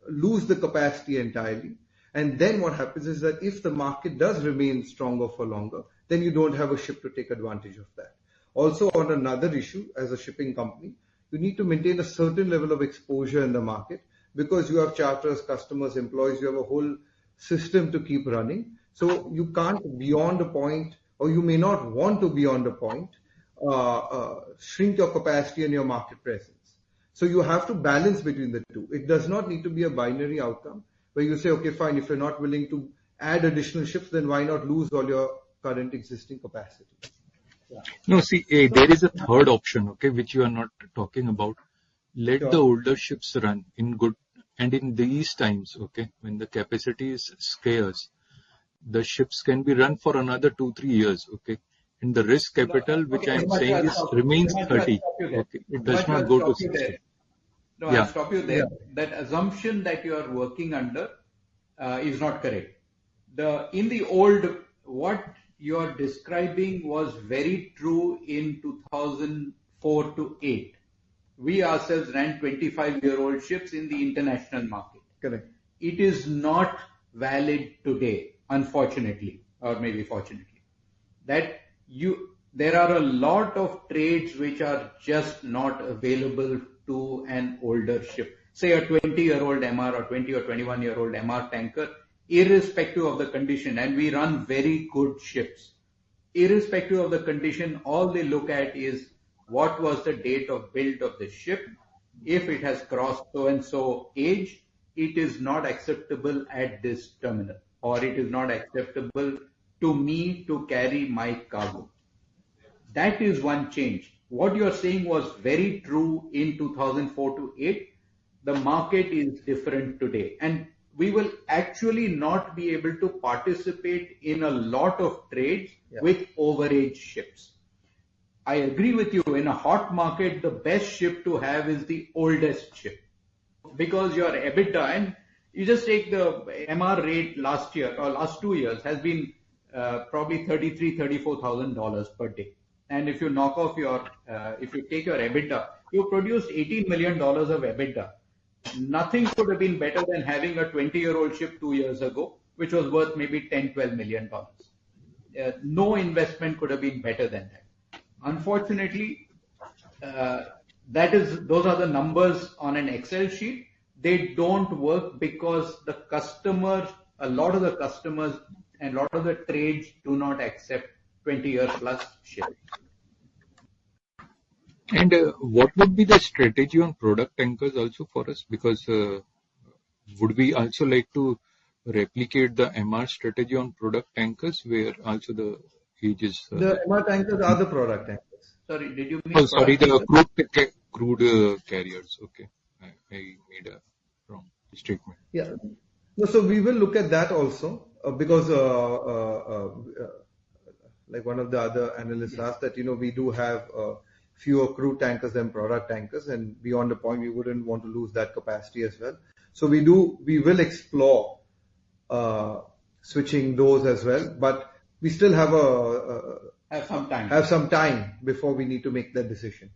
lose the capacity entirely. And then what happens is that if the market does remain stronger for longer, then you don't have a ship to take advantage of that. Also, on another issue, as a shipping company, you need to maintain a certain level of exposure in the market because you have charters, customers, employees, you have a whole system to keep running. So you can't beyond a point, or you may not want to beyond a point, shrink your capacity and your market presence. So you have to balance between the two. It does not need to be a binary outcome where you say, okay, fine, if you're not willing to add additional ships, then why not lose all your current existing capacity? Yeah. No, see, there is a third option, okay, which you are not talking about. Let the older ships run in good, and in these times, okay, when the capacity is scarce, the ships can be run for another 2-3 years, okay. And the risk capital, which I am saying, remains 30. Okay, it does not go to 60. No, I'll stop you there. That assumption that you are working under is not correct. In the old, what you are describing was very true in 2004 to 8. We ourselves ran 25-year-old ships in the international market. Correct. It is not valid today, unfortunately, or maybe fortunately. There are a lot of trades which are just not available to an older ship. Say a 20-year-old MR or 20 or 21-year-old MR tanker, irrespective of the condition, and we run very good ships. Irrespective of the condition, all they look at is what was the date of build of the ship. If it has crossed so-and-so age, it is not acceptable at this terminal, or it is not acceptable to me to carry my cargo. That is one change. What you are saying was very true in 2004 to 8. The market is different today, and we will actually not be able to participate in a lot of trades with overage ships. I agree with you. In a hot market, the best ship to have is the oldest ship, because your EBITDA, and you just take the MR rate last year or last 2 years, has been probably $33,000-$34,000 per day. And if you knock off if you take your EBITDA, you produced $18 million of EBITDA. Nothing could have been better than having a 20-year-old ship 2 years ago, which was worth maybe $10-12 million. No investment could have been better than that. Unfortunately, those are the numbers on an Excel sheet. They don't work because a lot of the customers and a lot of the trades do not accept 20 years plus ships. And what would be the strategy on product tankers also for us? Because would we also like to replicate the MR strategy on product tankers, where also the age is? The MR tankers are the product tankers. Sorry, did you mean Oh, sorry, product the tankers? crude carriers. Okay, I made a wrong statement. Yeah. No, so we will look at that also, because like one of the other analysts asked that, we do have fewer crude tankers than product tankers, and beyond the point, we wouldn't want to lose that capacity as well. So we will explore switching those as well, but we still have some time before we need to make that decision.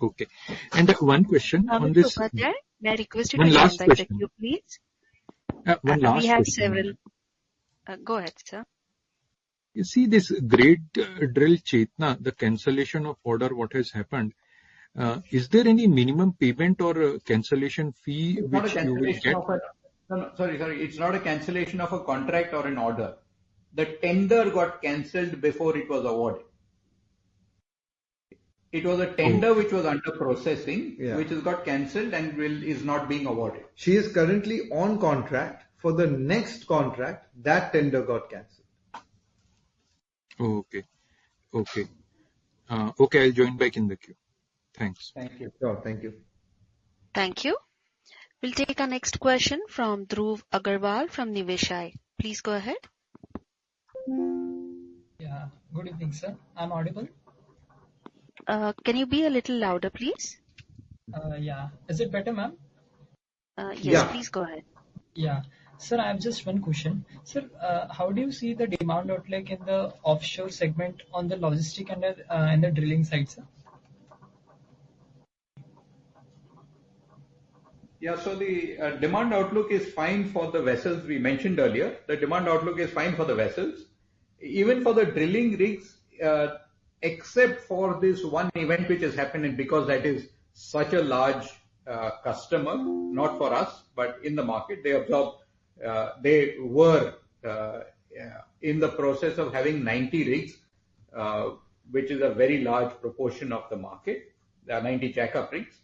Okay. And one question on Mr. this. Upadhyay, may I request you One to join last back the question. queue, please? One last We have question. several. Go ahead, sir. You see this great drill Chetna, the cancellation of order, what has happened? Is there any minimum payment or cancellation fee which you will get? Sorry. It's not a cancellation of a contract or an order. The tender got cancelled before it was awarded. It was a tender which was under processing, which has got cancelled and is not being awarded. She is currently on contract. For the next contract, that tender got cancelled. Okay. Okay, I'll join back in the queue. Thanks. Thank you. Sure, thank you. Thank you. We'll take our next question from Dhruv Agarwal from Niveshai. Please go ahead. Yeah. Good evening, sir. I'm audible? Can you be a little louder, please? Yeah. Is it better, ma'am? Yes, please go ahead. Yeah. Sir, I have just one question. Sir, how do you see the demand outlook in the offshore segment on the logistic and the drilling side, sir? Yeah, so the demand outlook is fine for the vessels we mentioned earlier. The demand outlook is fine for the vessels. Even for the drilling rigs, except for this one event which has happened, and because that is such a large customer, not for us, but in the market, they were in the process of having 90 rigs, which is a very large proportion of the market. There are 90 jack-up rigs.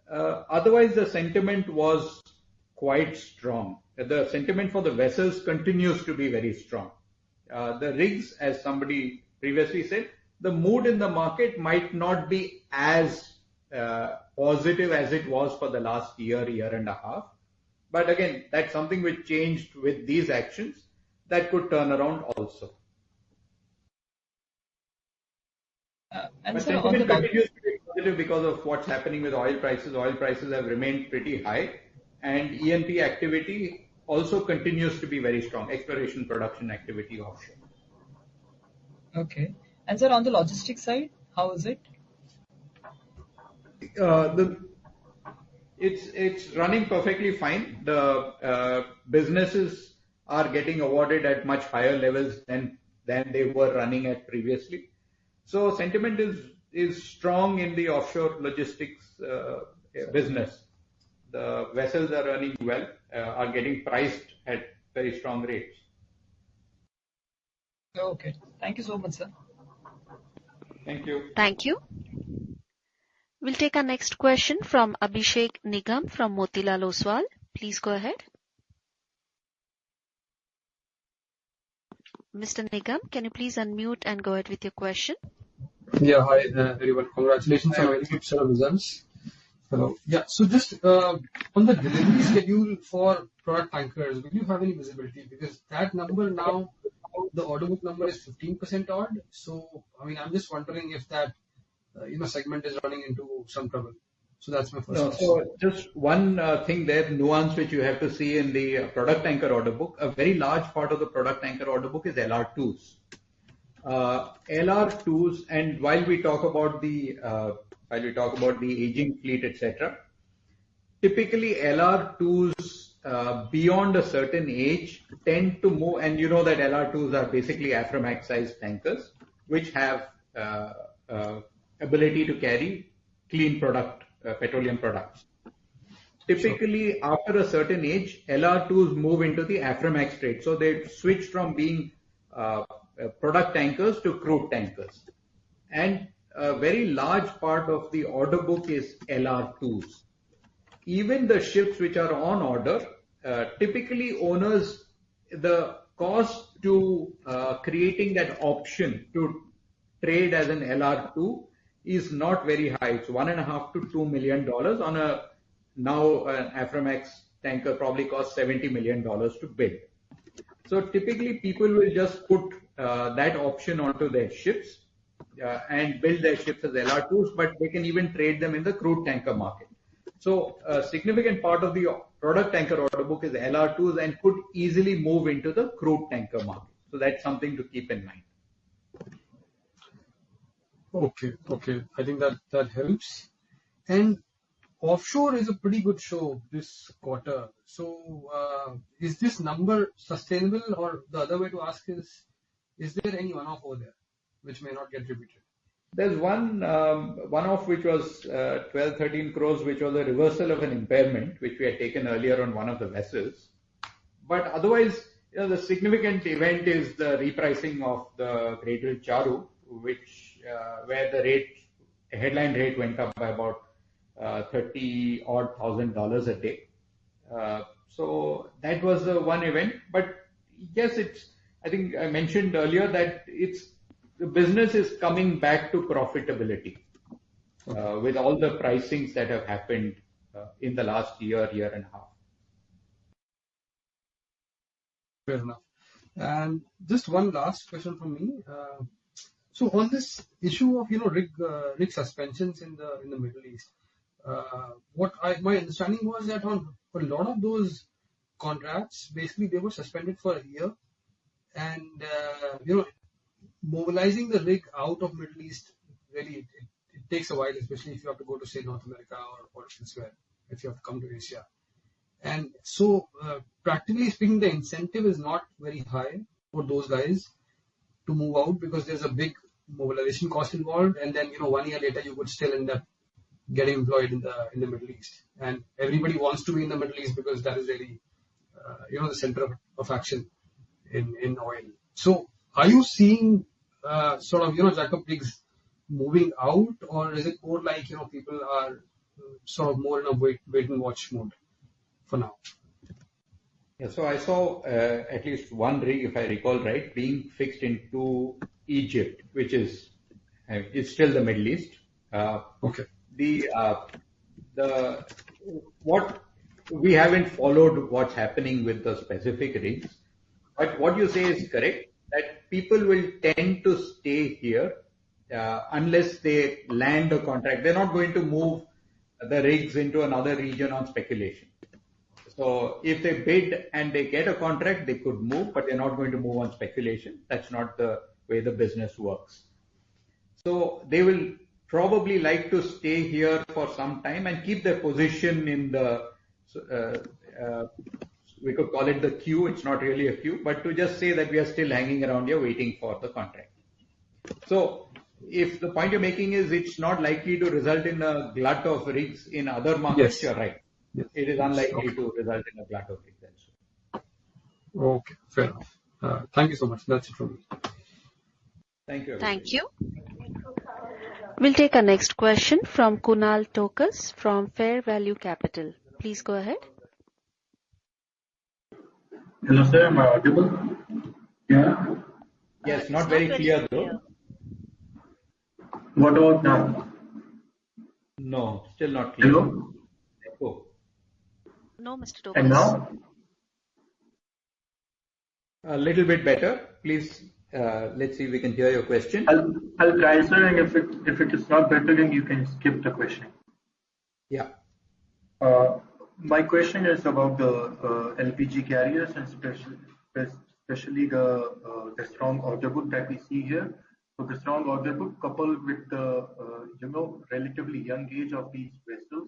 Otherwise, the sentiment was quite strong. The sentiment for the vessels continues to be very strong. The rigs, as somebody previously said, the mood in the market might not be as positive as it was for the last year and a half. But again, that's something which changed with these actions that could turn around also. And but sir, sentiment continues to be positive because of what's happening with oil prices. Oil prices have remained pretty high, and E&P activity also continues to be very strong. Exploration, production activity offshore. Okay. And sir, on the logistics side, how is it? It's running perfectly fine. The businesses are getting awarded at much higher levels than they were running at previously. So sentiment is strong in the offshore logistics business. The vessels are running well, are getting priced at very strong rates. Okay. Thank you so much, sir. Thank you. Thank you. We'll take our next question from Abhishek Nigam from Motilal Oswal. Please go ahead. Mr. Nigam, can you please unmute and go ahead with your question? Yeah, hi everyone. Congratulations on a very good set of results. Hello. Yeah, so just on the delivery schedule for product tankers, will you have any visibility? Because that number now, the order book number is 15% odd. So, I mean, I'm just wondering if that segment is running into some trouble. So that's my first question. So just one thing there, nuance which you have to see in the product tanker order book. A very large part of the product tanker order book is LR2s. LR2s, and while we talk about the aging fleet, etc., typically LR2s beyond a certain age tend to move, and you know that LR2s are basically Aframax sized tankers, which have ability to carry clean product, petroleum products. Typically, after a certain age, LR2s move into the Aframax trade. So they switch from being product tankers to crude tankers. And a very large part of the order book is LR2s. Even the ships which are on order, typically owners, the cost to creating that option to trade as an LR2 is not very high. It's $1.5 to $2 million on a now an Aframax tanker probably costs $70 million to build. So typically people will just put that option onto their ships and build their ships as LR2s, but they can even trade them in the crude tanker market. So a significant part of the product tanker order book is LR2s and could easily move into the crude tanker market. So that's something to keep in mind. Okay. I think that helps. And offshore is a pretty good show this quarter. So is this number sustainable, or the other way to ask is there any one-off over there which may not get repeated? There's one-off which was 12-13 crores, which was a reversal of an impairment which we had taken earlier on one of the vessels. But otherwise, the significant event is the repricing of the Greater Charu, which where the headline rate went up by about $30,000 a day. So that was the one event. But yes, I think I mentioned earlier that the business is coming back to profitability with all the pricings that have happened in the last year and a half. Fair enough. And just one last question from me. So on this issue of rig suspensions in the Middle East, my understanding was that on a lot of those contracts, basically they were suspended for a year, and mobilizing the rig out of Middle East really it takes a while, especially if you have to go to say North America or elsewhere, if you have to come to Asia. And so practically speaking, the incentive is not very high for those guys to move out because there's a big mobilization cost involved, and then 1 year later you could still end up getting employed in the Middle East. And everybody wants to be in the Middle East because that is really the center of action in oil. So are you seeing sort of jackup rigs moving out, or is it more like people are sort of more in a wait and watch mode for now? Yeah, so I saw at least one rig, if I recall right, being fixed into Egypt, which is it's still the Middle East. Okay. What we haven't followed what's happening with the specific rigs, but what you say is correct, that people will tend to stay here unless they land a contract. They're not going to move the rigs into another region on speculation. So if they bid and they get a contract, they could move, but they're not going to move on speculation. That's not the way the business works. So they will probably like to stay here for some time and keep their position in the, we could call it the queue. It's not really a queue, but to just say that we are still hanging around here waiting for the contract. So if the point you're making is it's not likely to result in a glut of rigs in other markets, yes, you're right. Yes. It is unlikely to result in a glut of rigs also. Okay, fair enough. Thank you so much. That's it from me. Thank you. Thank you. We'll take our next question from Kunal Tokas from Fair Value Capital. Please go ahead. Hello, sir. Am I audible? Yeah. Yes, not very clear though. What about now? No, still not clear. Hello? Oh. No, Mr. Tokas. And now? A little bit better. Please, let's see if we can hear your question. I'll try, sir, and if it is not better, then you can skip the question. Yeah. My question is about the LPG carriers and especially the strong order book that we see here. So the strong order book coupled with the relatively young age of these vessels,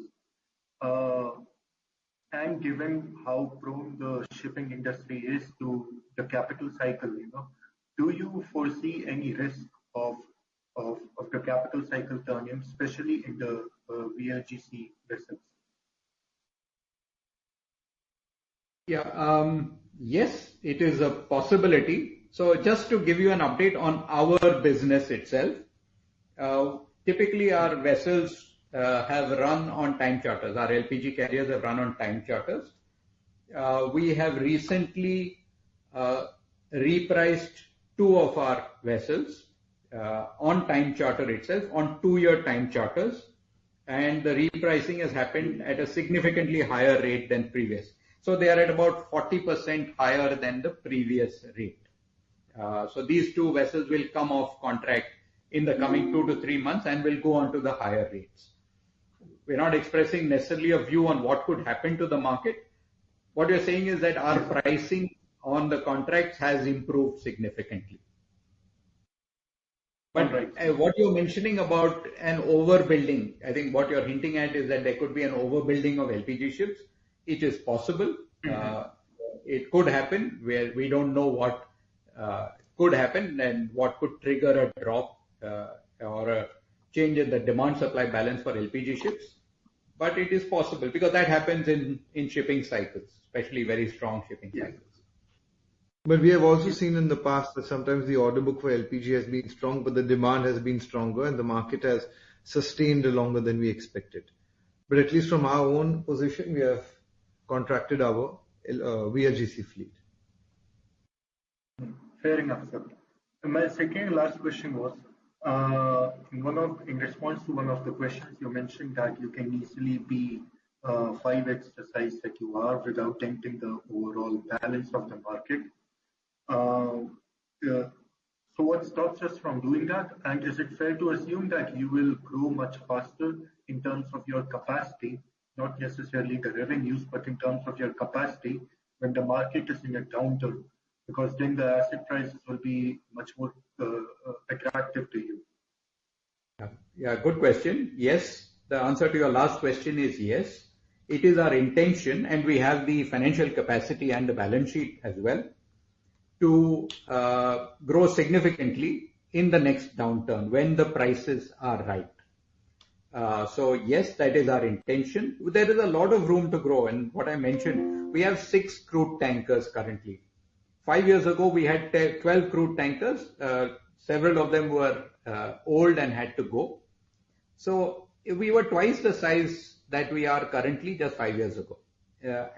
and given how prone the shipping industry is to the capital cycle, do you foresee any risk of the capital cycle turning, especially in the VLGC vessels? Yeah, yes, it is a possibility. So just to give you an update on our business itself, typically our vessels have run on time charters. Our LPG carriers have run on time charters. We have recently repriced two of our vessels on time charter itself, on 2-year time charters, and the repricing has happened at a significantly higher rate than previous. So they are at about 40% higher than the previous rate. So these two vessels will come off contract in the coming 2 to 3 months and will go on to the higher rates. We're not expressing necessarily a view on what could happen to the market. What you're saying is that our pricing on the contracts has improved significantly. But what you're mentioning about an overbuilding, I think what you're hinting at is that there could be an overbuilding of LPG ships. It is possible. It could happen, where we don't know what could happen and what could trigger a drop or a change in the demand-supply balance for LPG ships. But it is possible because that happens in shipping cycles, especially very strong shipping cycles. But we have also seen in the past that sometimes the order book for LPG has been strong, but the demand has been stronger and the market has sustained longer than we expected. But at least from our own position, we have contracted our VLGC fleet. Fair enough, sir. My second last question was, in response to one of the questions, you mentioned that you can easily be 5x the size that you are without denting the overall balance of the market. So what stops us from doing that? And is it fair to assume that you will grow much faster in terms of your capacity, not necessarily the revenues, but in terms of your capacity when the market is in a downturn? Because then the asset prices will be much more attractive to you. Yeah, good question. Yes, the answer to your last question is yes. It is our intention, and we have the financial capacity and the balance sheet as well, to grow significantly in the next downturn when the prices are right. So yes, that is our intention. There is a lot of room to grow, and what I mentioned, we have 6 crude tankers currently. 5 years ago, we had 12 crude tankers. Several of them were old and had to go. So we were twice the size that we are currently just 5 years ago.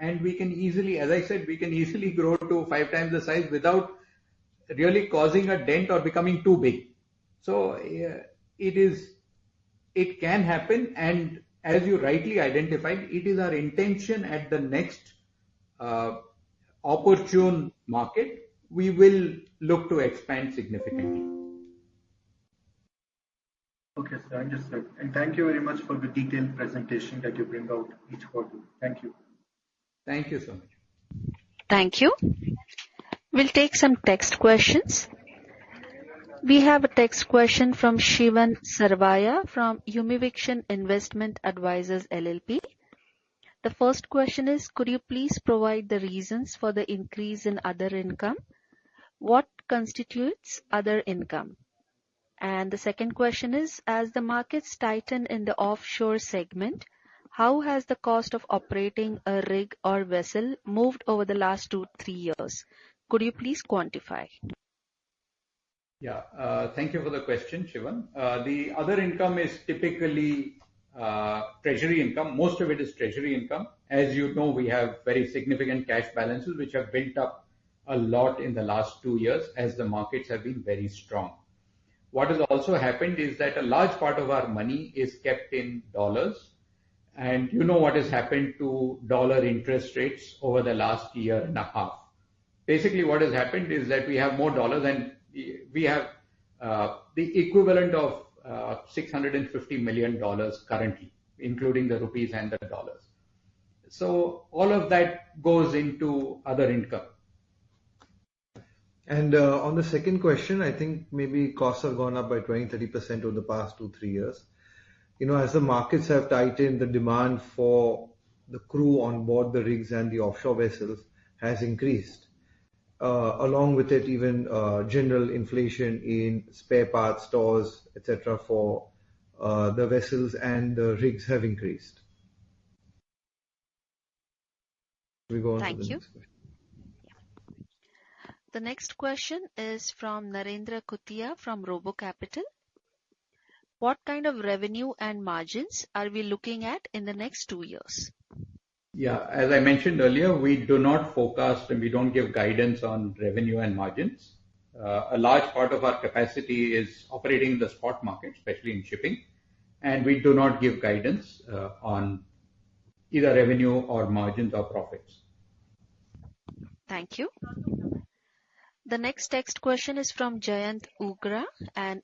And we can easily, as I said, we can easily grow to 5 times the size without really causing a dent or becoming too big. So it can happen, and as you rightly identified, it is our intention at the next opportune market, we will look to expand significantly. Okay, sir, understood. And thank you very much for the detailed presentation that you bring out each quarter. Thank you. Thank you so much. Thank you. We'll take some text questions. We have a text question from Shivan Sarvaya from Humiviction Investment Advisors LLP. The first question is, could you please provide the reasons for the increase in other income? What constitutes other income? And the second question is, as the markets tighten in the offshore segment, how has the cost of operating a rig or vessel moved over the last 2-3 years? Could you please quantify? Yeah, thank you for the question, Shivan. The other income is typically treasury income. Most of it is treasury income. As you know, we have very significant cash balances which have built up a lot in the last 2 years as the markets have been very strong. What has also happened is that a large part of our money is kept in dollars. And you know what has happened to dollar interest rates over the last year and a half. Basically, what has happened is that we have more dollars, and we have the equivalent of $650 million currently, including the rupees and the dollars. So all of that goes into other income. And on the second question, I think maybe costs have gone up by 20-30% over the past 2-3 years. You know, as the markets have tightened, the demand for the crew on board the rigs and the offshore vessels has increased. Along with it, even general inflation in spare parts, stores, etc. for the vessels and the rigs have increased. We go on Thank to the you. next question. The next question is from Narendra Kutia from RoboCapital. what kind of revenue and margins are we looking at in the next 2 years? Yeah, as I mentioned earlier, we do not forecast and we don't give guidance on revenue and margins. A large part of our capacity is operating in the spot market, especially in shipping, and we do not give guidance on either revenue or margins or profits. Thank you. The next text question is from Jayant Ugra and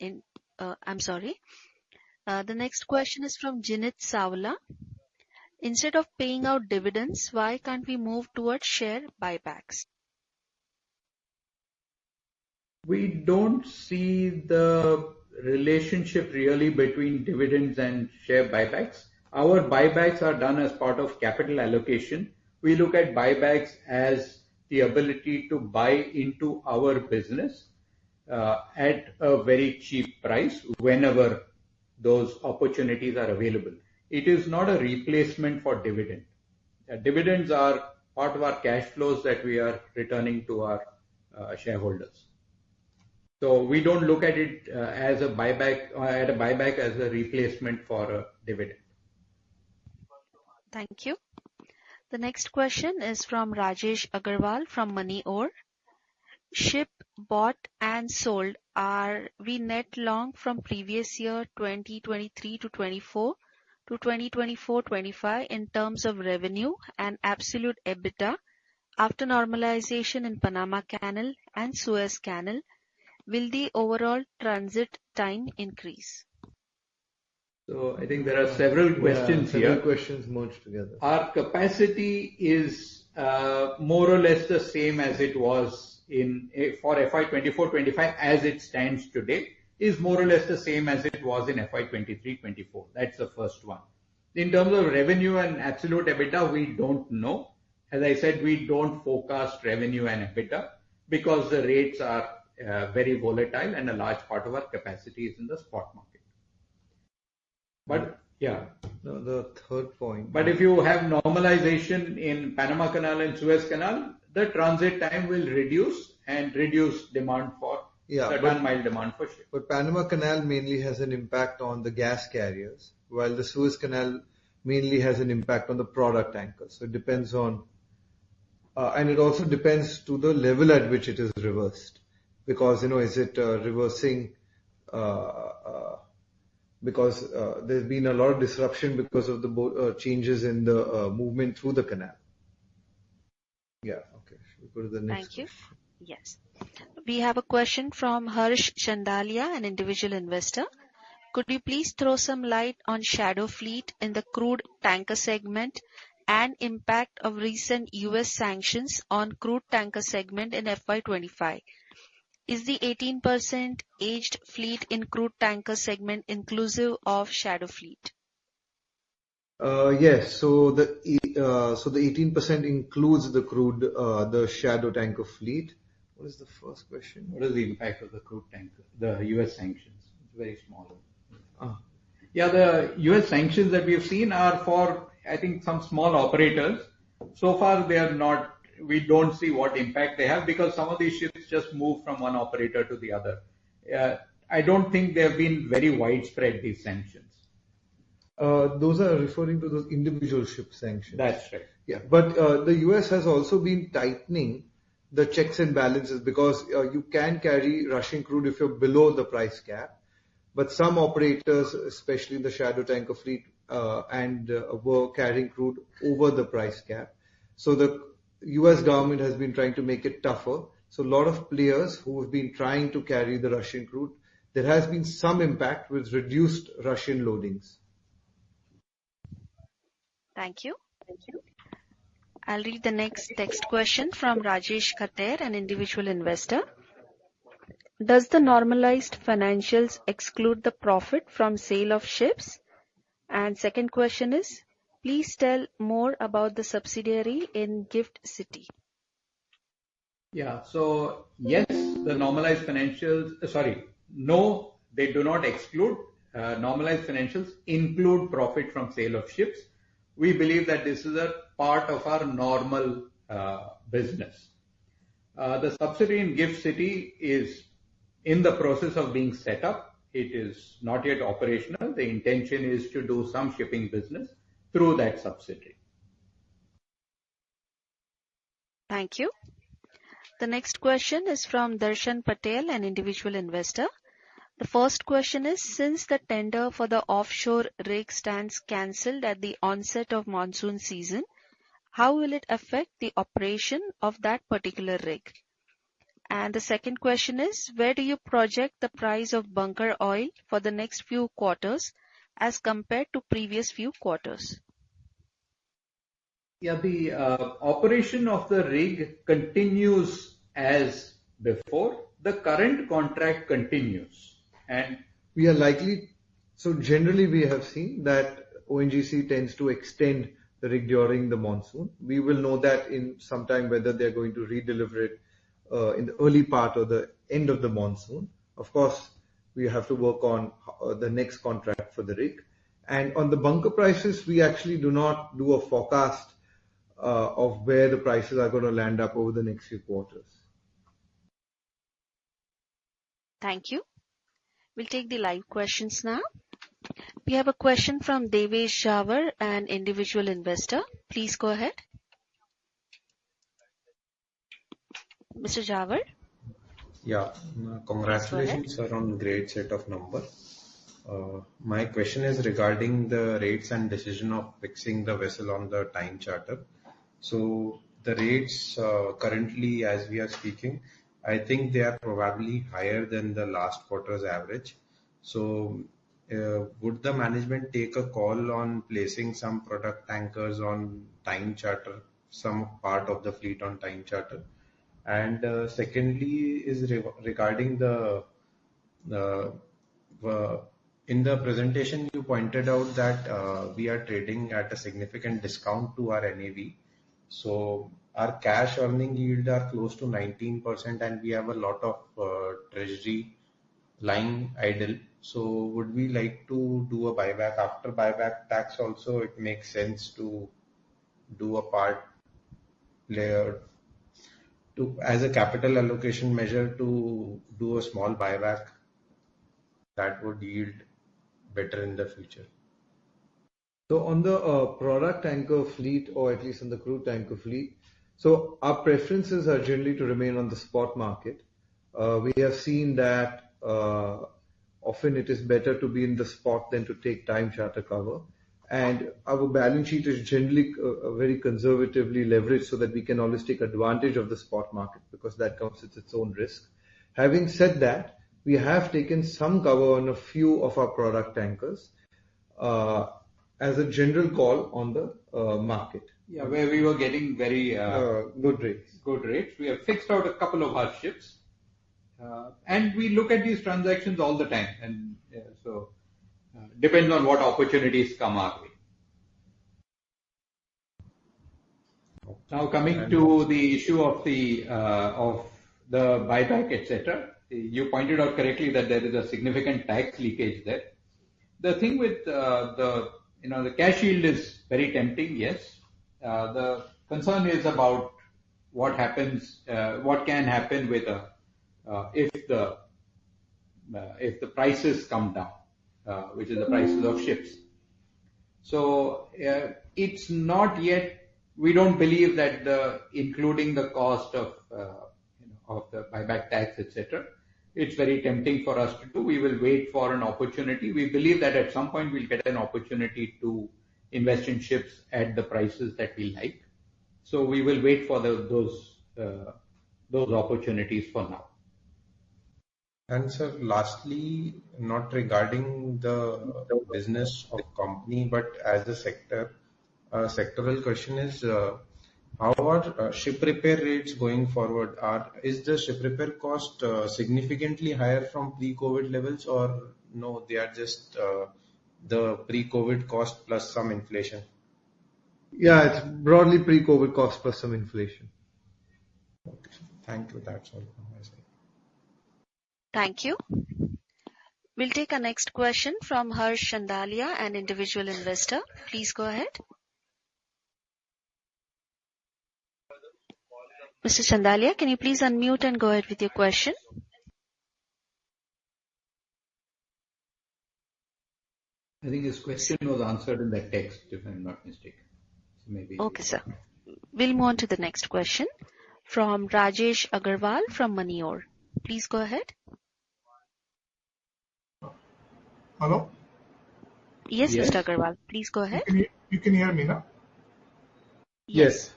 the next question is from Jinit Savla. Instead of paying out dividends, why can't we move towards share buybacks? We don't see the relationship really between dividends and share buybacks. Our buybacks are done as part of capital allocation. We look at buybacks as the ability to buy into our business at a very cheap price whenever those opportunities are available. It is not a replacement for dividend. Dividends are part of our cash flows that we are returning to our shareholders. So we don't look at it as a buyback as a replacement for a dividend. Thank you. The next question is from Rajesh Agarwal from Money.org. Ship bought and sold, are we net long from previous year 2023-24 to 2024-25 in terms of revenue and absolute EBITDA after normalization in Panama Canal and Suez Canal? Will the overall transit time increase? So I think there are several questions here. Several questions merged together. Our capacity is more or less the same as it was for FY24-25 as it stands today, is more or less the same as it was in FY23-24. That's the first one. In terms of revenue and absolute EBITDA, we don't know. As I said, we don't forecast revenue and EBITDA because the rates are very volatile and a large part of our capacity is in the spot market. But yeah. No, the third point. But if you have normalization in Panama Canal and Suez Canal, the transit time will reduce and reduce demand for the ton-mile demand for ships. But Panama Canal mainly has an impact on the gas carriers, while the Suez Canal mainly has an impact on the product tankers. So it depends on, and it also depends to the level at which it is reversed. Because, is it reversing because there's been a lot of disruption because of the changes in the movement through the canal. Yeah, okay. Should we go to the next question? Yes. We have a question from Harsh Chandalia, an individual investor. Could you please throw some light on shadow fleet in the crude tanker segment and impact of recent US sanctions on crude tanker segment in FY25? Is the 18% aged fleet in crude tanker segment inclusive of shadow fleet? Yes. So the 18% includes the crude, the shadow tanker fleet. What is the first question? What is the impact of the crude tanker, the US sanctions? It's very small. Yeah, the US sanctions that we have seen are for, I think, some small operators. So far, they are not. We don't see what impact they have because some of these ships just move from one operator to the other. I don't think they have been very widespread, these sanctions. Those are referring to those individual ship sanctions. That's right. Yeah, but the US has also been tightening the checks and balances because you can carry Russian crude if you're below the price cap. But some operators, especially the shadow tanker fleet, were carrying crude over the price cap. So the US government has been trying to make it tougher. So a lot of players who have been trying to carry the Russian crude, there has been some impact with reduced Russian loadings. Thank you. I'll read the next text question from Rajesh Khater, an individual investor. Does the normalized financials exclude the profit from sale of ships? And second question is, please tell more about the subsidiary in Gift City. Yeah, so yes, the normalized financials, no, they do not exclude. Normalized financials include profit from sale of ships. We believe that this is a part of our normal business. The subsidiary in Gift City is in the process of being set up. it is not yet operational. The intention is to do some shipping business through that subsidiary. Thank you. The next question is from Darshan Patel, an individual investor. The first question is, since the tender for the offshore rig stands cancelled at the onset of monsoon season, how will it affect the operation of that particular rig? And the second question is, where do you project the price of bunker oil for the next few quarters as compared to previous few quarters? Yeah, the operation of the rig continues as before. The current contract continues. And we are likely, so generally we have seen that ONGC tends to extend the rig during the monsoon. We will know that in some time whether they're going to redeliver it in the early part or the end of the monsoon. Of course, we have to work on the next contract for the rig. And on the bunker prices, we actually do not do a forecast of where the prices are going to land up over the next few quarters. Thank you. We'll take the live questions now. We have a question from Devesh Jawar, an individual investor. Please go ahead. Mr. Jawar? Yeah, congratulations sir on great set of numbers. My question is regarding the rates and decision of fixing the vessel on the time charter. So the rates currently, as we are speaking, I think they are probably higher than the last quarter's average. So would the management take a call on placing some product tankers on time charter, some part of the fleet on time charter? And secondly is regarding the in the presentation you pointed out that we are trading at a significant discount to our NAV. So our cash earning yield are close to 19% and we have a lot of treasury lying idle. So would we like to do a buyback? After buyback tax also, it makes sense to do a part layer to as a capital allocation measure to do a small buyback that would yield better in the future. So on the product tanker fleet, or at least on the crude tanker fleet, so our preferences are generally to remain on the spot market. We have seen that often it is better to be in the spot than to take time charter cover. And our balance sheet is generally very conservatively leveraged so that we can always take advantage of the spot market because that comes with its own risk. Having said that, we have taken some cover on a few of our product tankers as a general call on the market. Yeah, where we were getting very good rates. Good rates. We have fixed out a couple of our ships. And we look at these transactions all the time. And so depends on what opportunities come our way. Now coming to the issue of the buyback, etc. You pointed out correctly that there is a significant tax leakage there. The thing with the cash yield is very tempting, yes. The concern is about what happens, what can happen with if the prices come down, which is the prices of ships. So it's not yet. We don't believe that including the cost of the buyback tax, etc. It's very tempting for us to do. We will wait for an opportunity. We believe that at some point we'll get an opportunity to invest in ships at the prices that we like. So we will wait for those opportunities for now. And sir, lastly, not regarding the business of company, but as a sector, sectoral question is, how are ship repair rates going forward? Is the ship repair cost significantly higher from pre-COVID levels, or no, they are just the pre-COVID cost plus some inflation? Yeah, it's broadly pre-COVID cost plus some inflation. Okay. Thank you. That's all from my side. Thank you. We'll take our next question from Harsh Chandalia, an individual investor. Please go ahead. Mr. Chandalia, can you please unmute and go ahead with your question? I think his question was answered in that text, if I'm not mistaken. So maybe. Okay, sir. We'll move on to the next question from Rajesh Agarwal from Manior. Please go ahead. Hello? Yes, Yes. Mr. Agarwal, please go ahead. You can hear me now? Yes.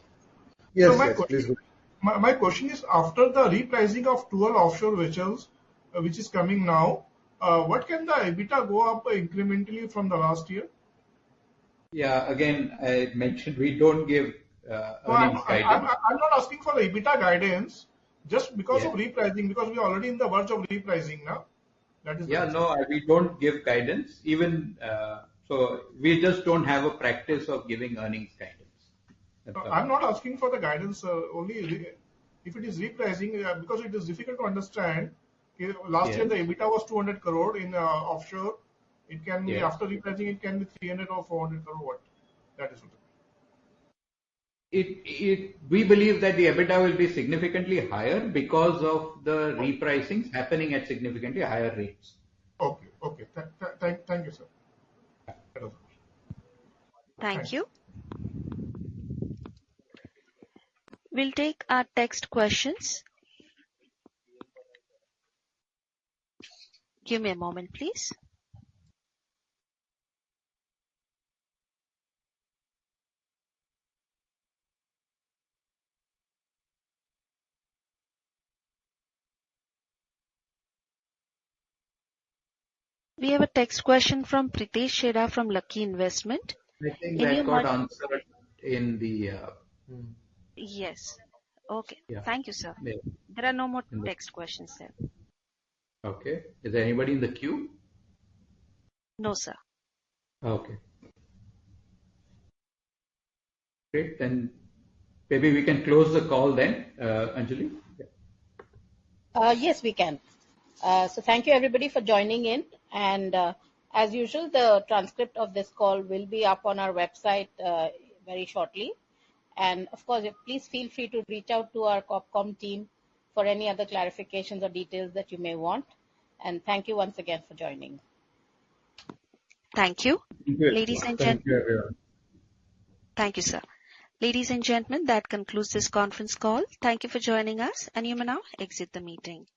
So Please go. my question is, after the repricing of 12 offshore vessels, which is coming now, what can the EBITDA go up incrementally from the last year? Yeah, again, I mentioned we don't give earnings guidance. I'm not asking for the EBITDA guidance, just because of Yeah. repricing, because we are already in the verge of repricing now. That is Yeah, no, we don't give guidance. Even so, we just don't have a practice of giving earnings guidance. That's all. I'm not asking for the guidance, only if it is repricing, because it is difficult to understand. Last year, the EBITDA was 200 crore in offshore. It can be, after repricing, it can be 300 or 400 crore. What? That is what. We believe that the EBITDA will be significantly higher because of the repricings happening at significantly higher rates. Okay. Thank you, sir. Thank you. We'll take our text questions. Give me a moment, please. We have a text question from Pritesh Shera from Lucky Investment. I think that got answered in the... Yes. Okay. Yeah. Thank you, sir. Yeah. There are no more text questions there. Okay. Is there anybody in the queue? No, sir. Okay. Great. Then maybe we can close the call then, Anjali. Yes, we can. So thank you everybody for joining in. And as usual, the transcript of this call will be up on our website very shortly. And of course, please feel free to reach out to our Corpcom team for any other clarifications or details that you may want. And thank you once again for joining. Thank you. Ladies and gentlemen. Thank you, everyone. Thank you, sir. Ladies and gentlemen, that concludes this conference call. Thank you for joining us, and you may now exit the meeting.